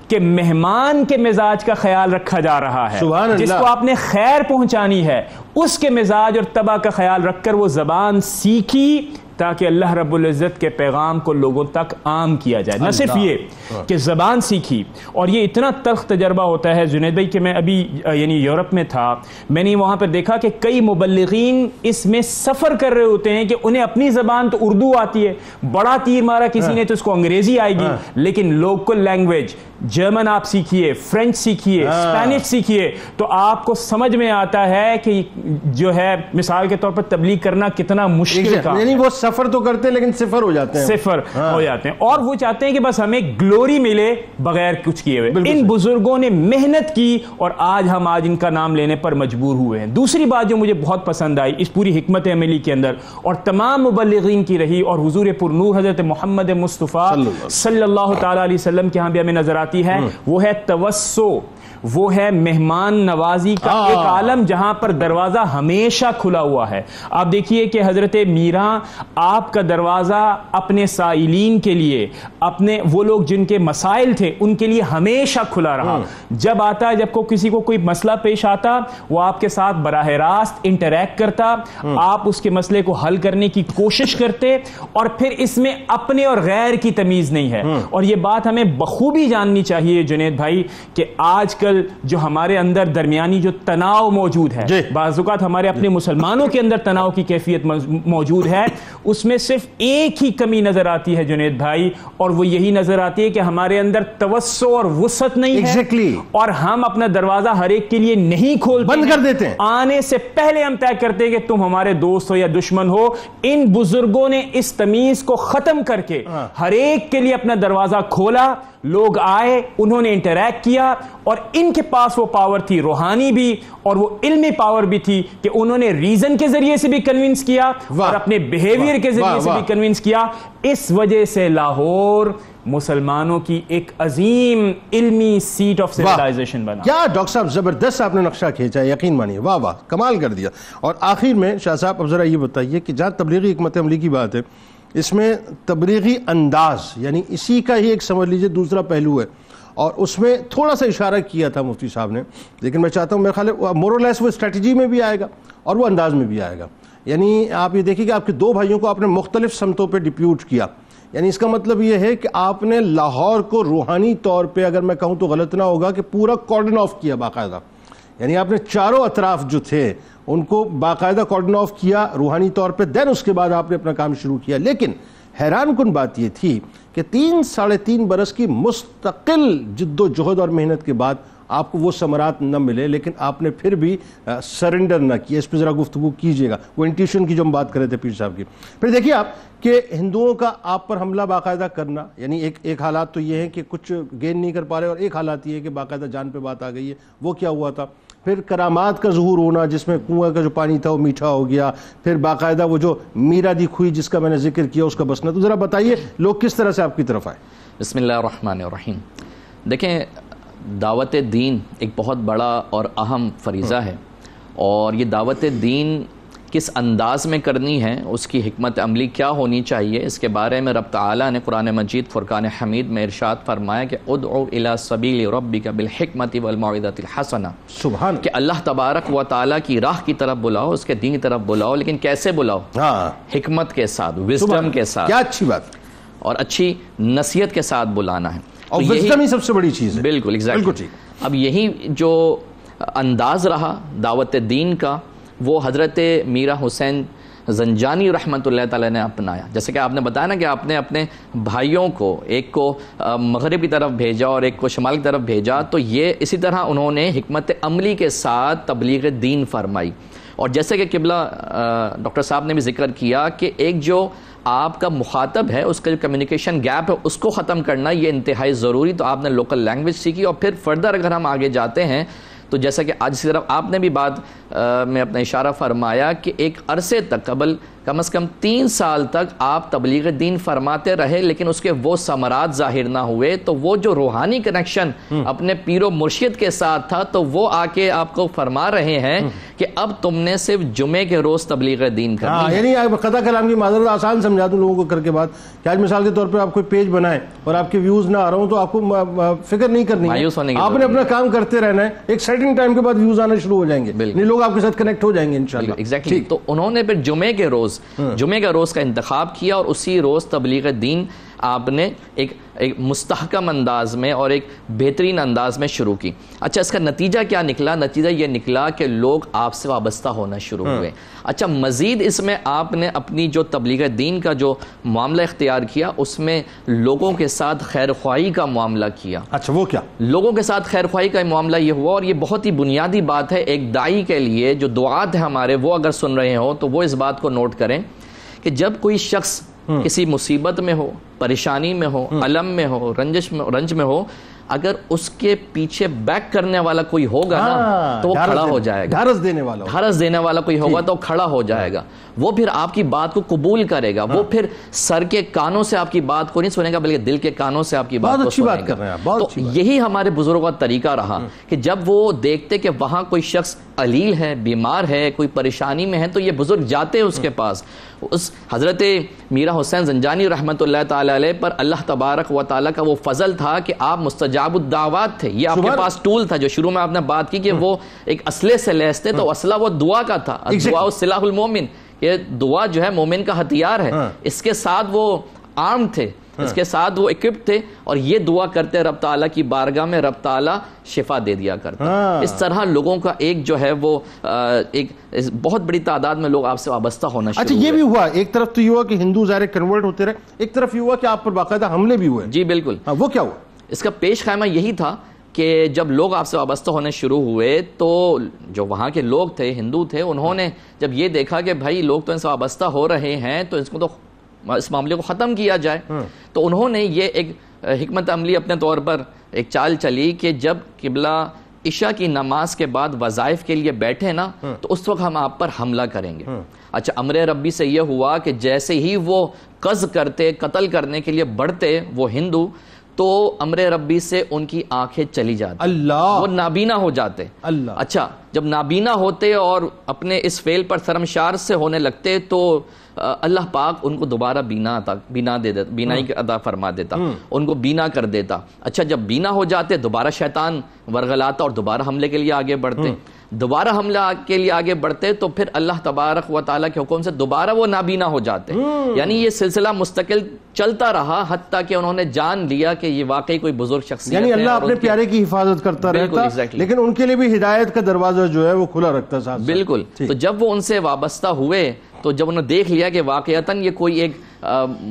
کہ مہمان کے مزاج کا خیال رکھا جا رہا ہے, جس کو آپ نے خیر پہنچانی ہے اس کے مزاج اور طبع کا خیال رکھ کر وہ زبان سیکھی تاکہ اللہ رب العزت کے پیغام کو لوگوں تک عام کیا جائے. نہ صرف یہ کہ زبان سیکھی, اور یہ اتنا تلخ تجربہ ہوتا ہے جنید بھائی کہ میں ابھی یعنی یورپ میں تھا, میں نے وہاں پر دیکھا کہ کئی مبلغین اس میں سفر کر رہے ہوتے ہیں کہ انہیں اپنی زبان تو اردو آتی ہے, بڑا تیر مارا کسی نے تو اس کو انگریزی آئے گی, لیکن لوکل لینگویج جرمن آپ سیکھیے, فرینچ سیکھیے, اسپینش سیکھیے, تو آپ کو سمجھ میں آتا ہے کہ جو ہے مثال کے طور پر تبلیغ کرنا کتنا مشکل کام. یعنی وہ سفر تو کرتے ہیں لیکن صفر ہو جاتے ہیں, اور وہ چاہتے ہیں کہ بس ہمیں گلوری ملے بغیر کچھ کیے ہوئے. ان بزرگوں نے محنت کی اور آج ہم ان کا نام لینے پر مجبور ہوئے ہیں. دوسری بات جو مجھے بہت پسند آئی اس پوری حکمت عملی کے اندر اور تمام مبلغین کی رہی اور حضور پر نور حضرت محمد مصطفیٰ صلی اللہ تعالی علیہ وسلم کے ہاں بھی ہمیں نظر آتی ہے, وہ ہے توسع, وہ ہے مہمان نوازی کا ایک عالم جہاں پر دروازہ ہمیشہ کھلا ہوا ہے. آپ دیکھیے کہ حضرت میراں آپ کا دروازہ اپنے سائلین کے لیے, اپنے وہ لوگ جن کے مسائل تھے ان کے لیے ہمیشہ کھلا رہا. جب آتا, جب کسی کو کوئی مسئلہ پیش آتا, وہ آپ کے ساتھ براہ راست انٹریکٹ کرتا, آپ اس کے مسئلے کو حل کرنے کی کوشش کرتے, اور پھر اس میں اپنے اور غیر کی تمیز نہیں ہے. اور یہ بات ہمیں بخوبی جاننی چاہیے جنید بھائی کہ آج کل جو ہمارے اندر درمیانی جو تناؤ موجود ہے, بعض اوقات ہمارے اپنے مسلمانوں کے اندر تناؤ کی کیفیت موجود ہے, اس میں صرف ایک ہی کمی نظر آتی ہے جنید بھائی, اور وہ یہی نظر آتی ہے کہ ہمارے اندر توسع اور وسعت نہیں ہے, اور ہم اپنا دروازہ ہر ایک کے لیے نہیں کھولتے, بند کر دیتے ہیں. آنے سے پہلے ہم طے کرتے ہیں کہ تم ہمارے دوست ہو یا دشمن ہو. ان بزرگوں نے اس تمیز کو ختم کر کے ہر ایک کے لیے اپنا دروازہ کھولا, لوگ آئے, انہوں نے انٹریکٹ کیا, اور ان کے پاس وہ پاور تھی روحانی بھی اور وہ علمی پاور بھی تھی کہ انہوں نے ریزن کے ذریعے سے بھی کنونس کیا اور اپنے بیہیویئر کے ذریعے سے بھی کنونس کیا. اس وجہ سے لاہور مسلمانوں کی ایک عظیم علمی سیٹ آف سیولائزیشن بنا. کیا ڈاکٹر صاحب زبردست آپ نے نقشہ کھینچا, یقین مانیے, واہ واہ, کمال کر دیا. اور آخر میں شاہ صاحب اب ذرا یہ بتائیے کہ جہاں تبلیغی حکمت عملی کی بات ہے, اس میں تبلیغی انداز یعنی اسی کا ہی ایک سمجھ لیجئے دوسرا پہلو ہے, اور اس میں تھوڑا سا اشارہ کیا تھا مفتی صاحب نے, لیکن میں چاہتا ہوں میرے خیال ہے مور اور لیس وہ اسٹریٹجی میں بھی آئے گا اور وہ انداز میں بھی آئے گا. یعنی آپ یہ دیکھیں کہ آپ کے دو بھائیوں کو آپ نے مختلف سمتوں پہ ڈپیوٹ کیا, یعنی اس کا مطلب یہ ہے کہ آپ نے لاہور کو روحانی طور پہ, اگر میں کہوں تو غلط نہ ہوگا, کہ پورا کارڈن آف کیا باقاعدہ. یعنی آپ نے چاروں اطراف جو تھے ان کو باقاعدہ کارڈن آف کیا روحانی طور پہ, دین اس کے بعد آپ نے اپنا کام شروع کیا. لیکن حیران کن بات یہ تھی کہ 3-3.5 برس کی مستقل جد و جہد اور محنت کے بعد آپ کو وہ ثمرات نہ ملے, لیکن آپ نے پھر بھی سرنڈر نہ کیا. اس پہ ذرا گفتگو کیجئے گا, وہ انٹیوشن کی جو ہم بات کر رہے تھے پیر صاحب کی. پھر دیکھیے آپ کہ ہندوؤں کا آپ پر حملہ باقاعدہ کرنا, یعنی ایک حالات تو یہ ہے کہ کچھ گین نہیں کر پا رہے, اور ایک حالات یہ ہے کہ باقاعدہ جان پہ بات آ گئی ہے. وہ کیا ہوا تھا؟ پھر کرامات کا ظہور ہونا, جس میں کنویں کا جو پانی تھا وہ میٹھا ہو گیا. پھر باقاعدہ وہ جو میرا دی کھوئی جس کا میں نے ذکر کیا اس کا بسنا. تو ذرا بتائیے لوگ کس طرح سے آپ کی طرف آئے. بسم اللہ الرحمن الرحیم. دیکھیں, دعوت دین ایک بہت بڑا اور اہم فریضہ ہے, اور یہ دعوت دین کس انداز میں کرنی ہے, اس کی حکمت عملی کیا ہونی چاہیے, اس کے بارے میں رب تعالیٰ نے قرآن مجید فرقان حمید میں ارشاد فرمایا کہ ادعو الی سبیل ربک بالحکمت والموعظۃ الحسنہ. سبحان, کہ اللہ تبارک و تعالیٰ کی راہ کی طرف بلاؤ, اس کے دین کی طرف بلاؤ, لیکن کیسے بلاؤ؟ حکمت کے ساتھ, وزڈم کے ساتھ. کیا اچھی بات, اور اچھی نصیحت کے ساتھ بلانا ہے. اور وزڈم ہی سب سے بڑی چیز ہے. بالکل ایگزیکٹلی. اب یہی جو انداز رہا دعوت دین کا وہ حضرت میرا حسین زنجانی رحمۃ اللہ تعالیٰ نے اپنایا. جیسے کہ آپ نے بتایا نا کہ آپ نے اپنے بھائیوں کو ایک کو مغرب کی طرف بھیجا اور ایک کو شمال کی طرف بھیجا, تو یہ اسی طرح انہوں نے حکمت عملی کے ساتھ تبلیغ دین فرمائی. اور جیسے کہ قبلہ ڈاکٹر صاحب نے بھی ذکر کیا کہ ایک جو آپ کا مخاطب ہے اس کا جو کمیونیکیشن گیپ ہے اس کو ختم کرنا یہ انتہائی ضروری. تو آپ نے لوکل لینگویج سیکھی, اور پھر فردر اگر ہم آگے جاتے ہیں تو جیسا کہ آج کی طرف آپ نے بھی بات میں اپنا اشارہ فرمایا کہ ایک عرصے تک قبل کم از کم 3 سال تک آپ تبلیغ دین فرماتے رہے, لیکن اس کے وہ ثمرات ظاہر نہ ہوئے. تو وہ جو روحانی کنیکشن اپنے پیر و مرشد کے ساتھ تھا تو وہ آ کے آپ کو فرما رہے ہیں کہ اب تم نے صرف جمعے کے روز تبلیغ دین کرنی ہے. یعنی قطع کلام کی معذرت آسان سمجھا دوں لوگوں کو کر کے بات کہ آج مثال کے طور پہ آپ کوئی پیج بنائیں اور آپ کے ویوز نہ آ رہا ہوں تو آپ کو فکر نہیں کرنی ہے, آپ نے اپنا کام کرتے رہنا ہے. ایک سرٹن ٹائم کے بعد ویوز آنا شروع ہو جائیں گے, لوگ آپ کے ساتھ کنیکٹ ہو جائیں گے انشاءاللہ. ایگزیکٹلی. تو انہوں نے پھر جمعے کا روز کا انتخاب کیا اور اسی روز تبلیغ دین آپ نے ایک مستحکم انداز میں اور ایک بہترین انداز میں شروع کی. اچھا, اس کا نتیجہ کیا نکلا؟ نتیجہ یہ نکلا کہ لوگ آپ سے وابستہ ہونا شروع ہوئے. اچھا, مزید اس میں آپ نے اپنی جو تبلیغ دین کا جو معاملہ اختیار کیا اس میں لوگوں کے ساتھ خیر خواہی کا معاملہ کیا. اچھا, وہ کیا؟ لوگوں کے ساتھ خیر خواہی کا معاملہ یہ ہوا, اور یہ بہت ہی بنیادی بات ہے ایک داعی کے لیے. جو دعات ہیں ہمارے وہ اگر سن رہے ہوں تو وہ اس بات کو نوٹ کریں کہ جب کوئی شخص کسی مصیبت میں ہو, پریشانی میں ہو, علم میں ہو, رنج میں ہو, اگر اس کے پیچھے بیک کرنے والا کوئی ہوگا نا تو وہ کھڑا ہو جائے گا. ڈھارس دینے والا کوئی ہوگا تو کھڑا ہو جائے گا. وہ پھر آپ کی بات کو قبول کرے گا. وہ پھر سر کے کانوں سے آپ کی بات کو نہیں سنے گا بلکہ دل کے کانوں سے آپ کی بات کو سنے گا. تو یہی ہمارے بزرگوں کا طریقہ رہا کہ جب وہ دیکھتے کہ وہاں کوئی شخص علیل ہے, بیمار ہے, کوئی پریشانی میں ہے, تو یہ بزرگ جاتے اس کے پاس. اس حضرت میرا حسین زنجانی رحمۃ اللہ تعالی علیہ پر اللہ تبارک و تعالیٰ کا وہ فضل تھا کہ آپ مستجاب الدعوات تھے. یہ آپ کے پاس ٹول تھا جو شروع میں آپ نے بات کی کہ وہ ایک اسلحے سے لیس تھے, تو اسلحہ وہ دعا کا تھا. دعا سلاح المومن, یہ دعا جو ہے مومن کا ہتھیار ہے. اس کے ساتھ وہ آرم تھے, اس کے ساتھ وہ اکوپ تھے, اور یہ دعا کرتے رب تعالیٰ کی بارگاہ میں رب تعالیٰ شفا دے دیا کرتا. اس طرح لوگوں کا ایک جو ہے وہ ایک بہت بڑی تعداد میں لوگ آپ سے وابستہ ہونا شروع. اچھا, یہ بھی ہوا ایک طرف تو یہ ہوا کہ ہندو ظاہر کنورٹ ہوتے رہے, ایک طرف یہ ہوا کہ آپ پر باقاعدہ حملے بھی ہوئے. جی بالکل. وہ کیا ہوا؟ اس کا پیش خیمہ یہی تھا کہ جب لوگ آپ سے وابستہ ہونے شروع ہوئے تو جو وہاں کے لوگ تھے, ہندو تھے, انہوں نے جب یہ دیکھا کہ بھائی لوگ تو ان سے وابستہ ہو رہے ہیں تو اس کو تو اس معاملے کو ختم کیا جائے, تو انہوں نے یہ ایک حکمت عملی اپنے طور پر ایک چال چلی کہ جب قبلہ عشاء کی نماز کے بعد وظائف کے لیے بیٹھے نا تو اس وقت ہم آپ پر حملہ کریں گے. اچھا, امر ربی سے یہ ہوا کہ جیسے ہی وہ قصد کرتے, قتل کرنے کے لیے بڑھتے وہ ہندو, تو امر ربی سے ان کی آنکھیں چلی جاتی, وہ نابینا ہو جاتے. اچھا, جب نابینا ہوتے اور اپنے اس فعل پر شرمشار سے ہونے لگتے تو اللہ پاک ان کو دوبارہ بینائی عطا فرما دیتا, ان کو بینا کر دیتا. اچھا, جب بینا ہو جاتے دوبارہ شیطان ورغلاتا اور دوبارہ حملے کے لیے آگے بڑھتے. دوبارہ حملہ کے لیے آگے بڑھتے تو پھر اللہ تبارک و تعالیٰ کے حکم سے دوبارہ وہ نابینا ہو جاتے. یعنی یہ سلسلہ مستقل چلتا رہا حتیٰ کہ انہوں نے جان لیا کہ یہ واقعی کوئی بزرگ شخصیت ہے. یعنی اللہ اپنے پیارے کی حفاظت کرتا رہتا, لیکن ان کے لیے بھی ہدایت کا دروازہ جو ہے وہ کھلا رکھتا ساتھ. بالکل. تو جب وہ ان سے وابستہ ہوئے تو جب انہوں نے دیکھ لیا کہ واقعتاً یہ کوئی ایک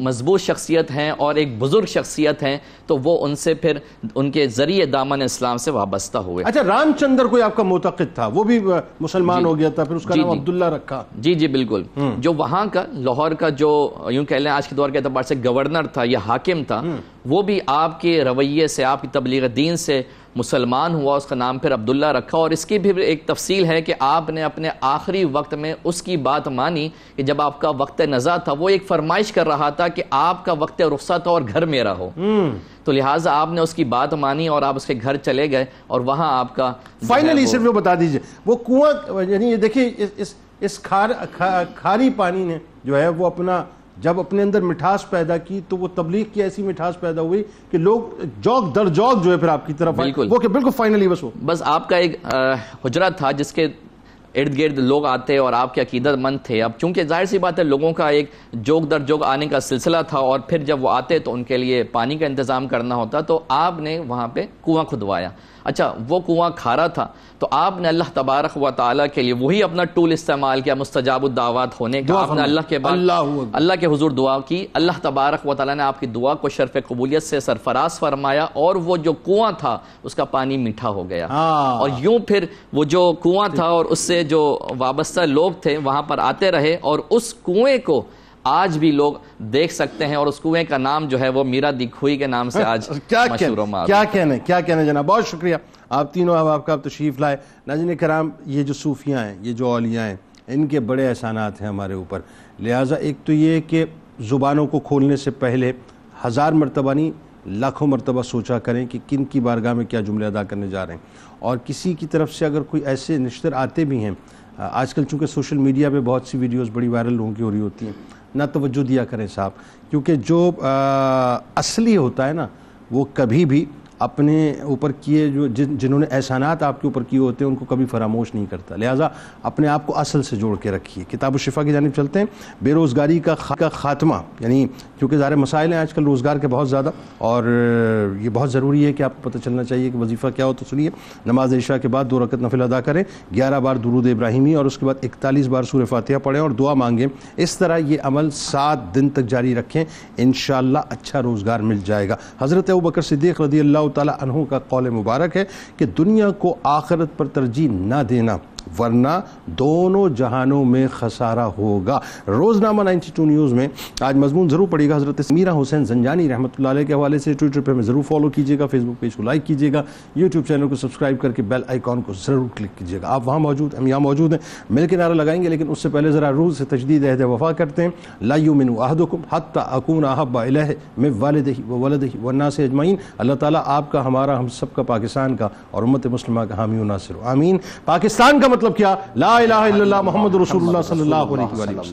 مضبوط شخصیت ہیں اور ایک بزرگ شخصیت ہیں, تو وہ ان سے پھر ان کے ذریعے دامن اسلام سے وابستہ ہوئے. اچھا, رام چندر کوئی آپ کا معتقد تھا, وہ بھی مسلمان ہو گیا تھا, پھر اس کا نام عبداللہ رکھا. جی جی بالکل. جو وہاں کا لاہور کا جو یوں کہہ لیں آج کے دور کے اعتبار سے گورنر تھا یا حاکم تھا, وہ بھی آپ کے رویے سے, آپ کی تبلیغ دین سے مسلمان ہوا, اس کا نام پھر عبداللہ رکھا. اور اس کی بھی ایک تفصیل ہے کہ آپ نے اپنے آخری وقت میں اس کی بات مانی کہ جب آپ کا وقت نزا تھا, وہ ایک فرمائش کر رہا تھا کہ آپ کا وقت رخصت ہو اور گھر میرا ہو, تو لہٰذا آپ نے اس کی بات مانی اور آپ اس کے گھر چلے گئے اور وہاں آپ کا فائنلی صرف وہ بتا دیجئے وہ کنواں, یعنی یہ دیکھیے اس کھاری پانی نے جو ہے وہ اپنا جب اپنے اندر مٹھاس پیدا کی تو وہ تبلیغ کی ایسی مٹھاس پیدا ہوئی کہ لوگ جوک در جوک جو ہے پھر آپ کی طرف آئے. وہ کہ بالکل فائنلی بس آپ کا ایک حجرہ تھا جس کے ارد گرد لوگ آتے اور آپ کے عقیدت مند تھے. اب چونکہ ظاہر سی بات ہے لوگوں کا ایک جوگ در جوگ آنے کا سلسلہ تھا اور پھر جب وہ آتے تو ان کے لیے پانی کا انتظام کرنا ہوتا, تو آپ نے وہاں پہ کنواں کھدوایا. اچھا وہ کنواں کھارا تھا تو آپ نے اللہ تبارک و تعالیٰ کے لیے وہی اپنا ٹول استعمال کیا مستجاب الدعوات ہونے کا. آپ نے اللہ کے بعد اللہ کے حضور دعا کی, اللہ تبارک و تعالیٰ نے آپ کی دعا کو شرف قبولیت سے سرفراز فرمایا اور وہ جو کنواں تھا اس کا پانی میٹھا ہو گیا. اور یوں پھر وہ جو کنواں تھا اور اس سے جو وابستہ لوگ تھے وہاں پر آتے رہے اور اس کنویں کو آج بھی لوگ دیکھ سکتے ہیں اور اس کنویں کا نام جو ہے وہ میرا دی کھوئی کے نام سے آج مشہور و معروف. کیا کہنے جناب, بہت شکریہ آپ تینوں آپ کا تشریف لائے. ناظرین کرام, یہ جو صوفیاں ہیں, یہ جو اولیاء ہیں, ان کے بڑے احسانات ہیں ہمارے اوپر. لہٰذا ایک تو یہ کہ زبانوں کو کھولنے سے پہلے 1000 مرتبہ نہیں لاکھوں مرتبہ سوچا کریں کہ کن کی بارگاہ میں کیا جملے ادا کرنے جا رہے ہیں. اور کسی کی طرف سے اگر کوئی ایسے نشتر آتے بھی ہیں, آج کل چونکہ سوشل میڈیا پہ بہت سی ویڈیوز بڑی وائرل ہو رہی ہوتی ہیں, نہ توجہ دیا کریں صاحب, کیونکہ جو اصلی ہوتا ہے نا وہ کبھی بھی اپنے اوپر کیے جو جنہوں نے احسانات آپ کے اوپر کیے ہوتے ہیں ان کو کبھی فراموش نہیں کرتا. لہٰذا اپنے آپ کو اصل سے جوڑ کے رکھیے. کتاب الشفا کی جانب چلتے ہیں. بے روزگاری کا خاتمہ, یعنی کیونکہ ظاہر مسائل ہیں آج کل روزگار کے بہت زیادہ, اور یہ بہت ضروری ہے کہ آپ کو پتہ چلنا چاہیے کہ وظیفہ کیا ہو. تو سنیے, نماز عشاء کے بعد 2 رکعت نفل ادا کریں, 11 بار درود ابراہیمی اور اس کے بعد 41 بار سورہ فاتحہ پڑھیں اور دعا مانگیں. اس طرح یہ عمل 7 دن تک جاری رکھیں, انشاءاللہ اچھا روزگار مل جائے گا. حضرت ابوبکر صدیق رضی اللہ تعالی عنہ کا قول مبارک ہے کہ دنیا کو آخرت پر ترجیح نہ دینا ورنہ دونوں جہانوں میں خسارہ ہوگا. روزنامہ 92 نیوز میں آج مضمون ضرور پڑھیے گا حضرت میرا حسین زنجانی رحمۃ اللہ علیہ کے حوالے سے. ٹویٹر پہ ہمیں ضرور فالو کیجیے گا, فیس بک پیج کو لائک کیجیے گا, یوٹیوب چینل کو سبسکرائب کر کے بیل آئیکن کو ضرور کلک کیجیے گا. آپ وہاں موجود, ہم یہاں موجود ہیں, مل کے نعرہ لگائیں گے, لیکن اس سے پہلے ذرا روح سے تجدید عہد وفا کرتے ہیں. لا یؤمن احدکم حتی اکون احب الیہ من والدہ وولدہ والناس اجمعین. اللہ تعالیٰ آپ کا, ہمارا, ہم سب کا, پاکستان کا اور امت مسلمہ کا حامی و ناصر ہو, آمین. پاکستان کا مطلب کیا؟ لا الہ الا اللہ محمد رسول اللہ صلی اللہ علیہ وسلم.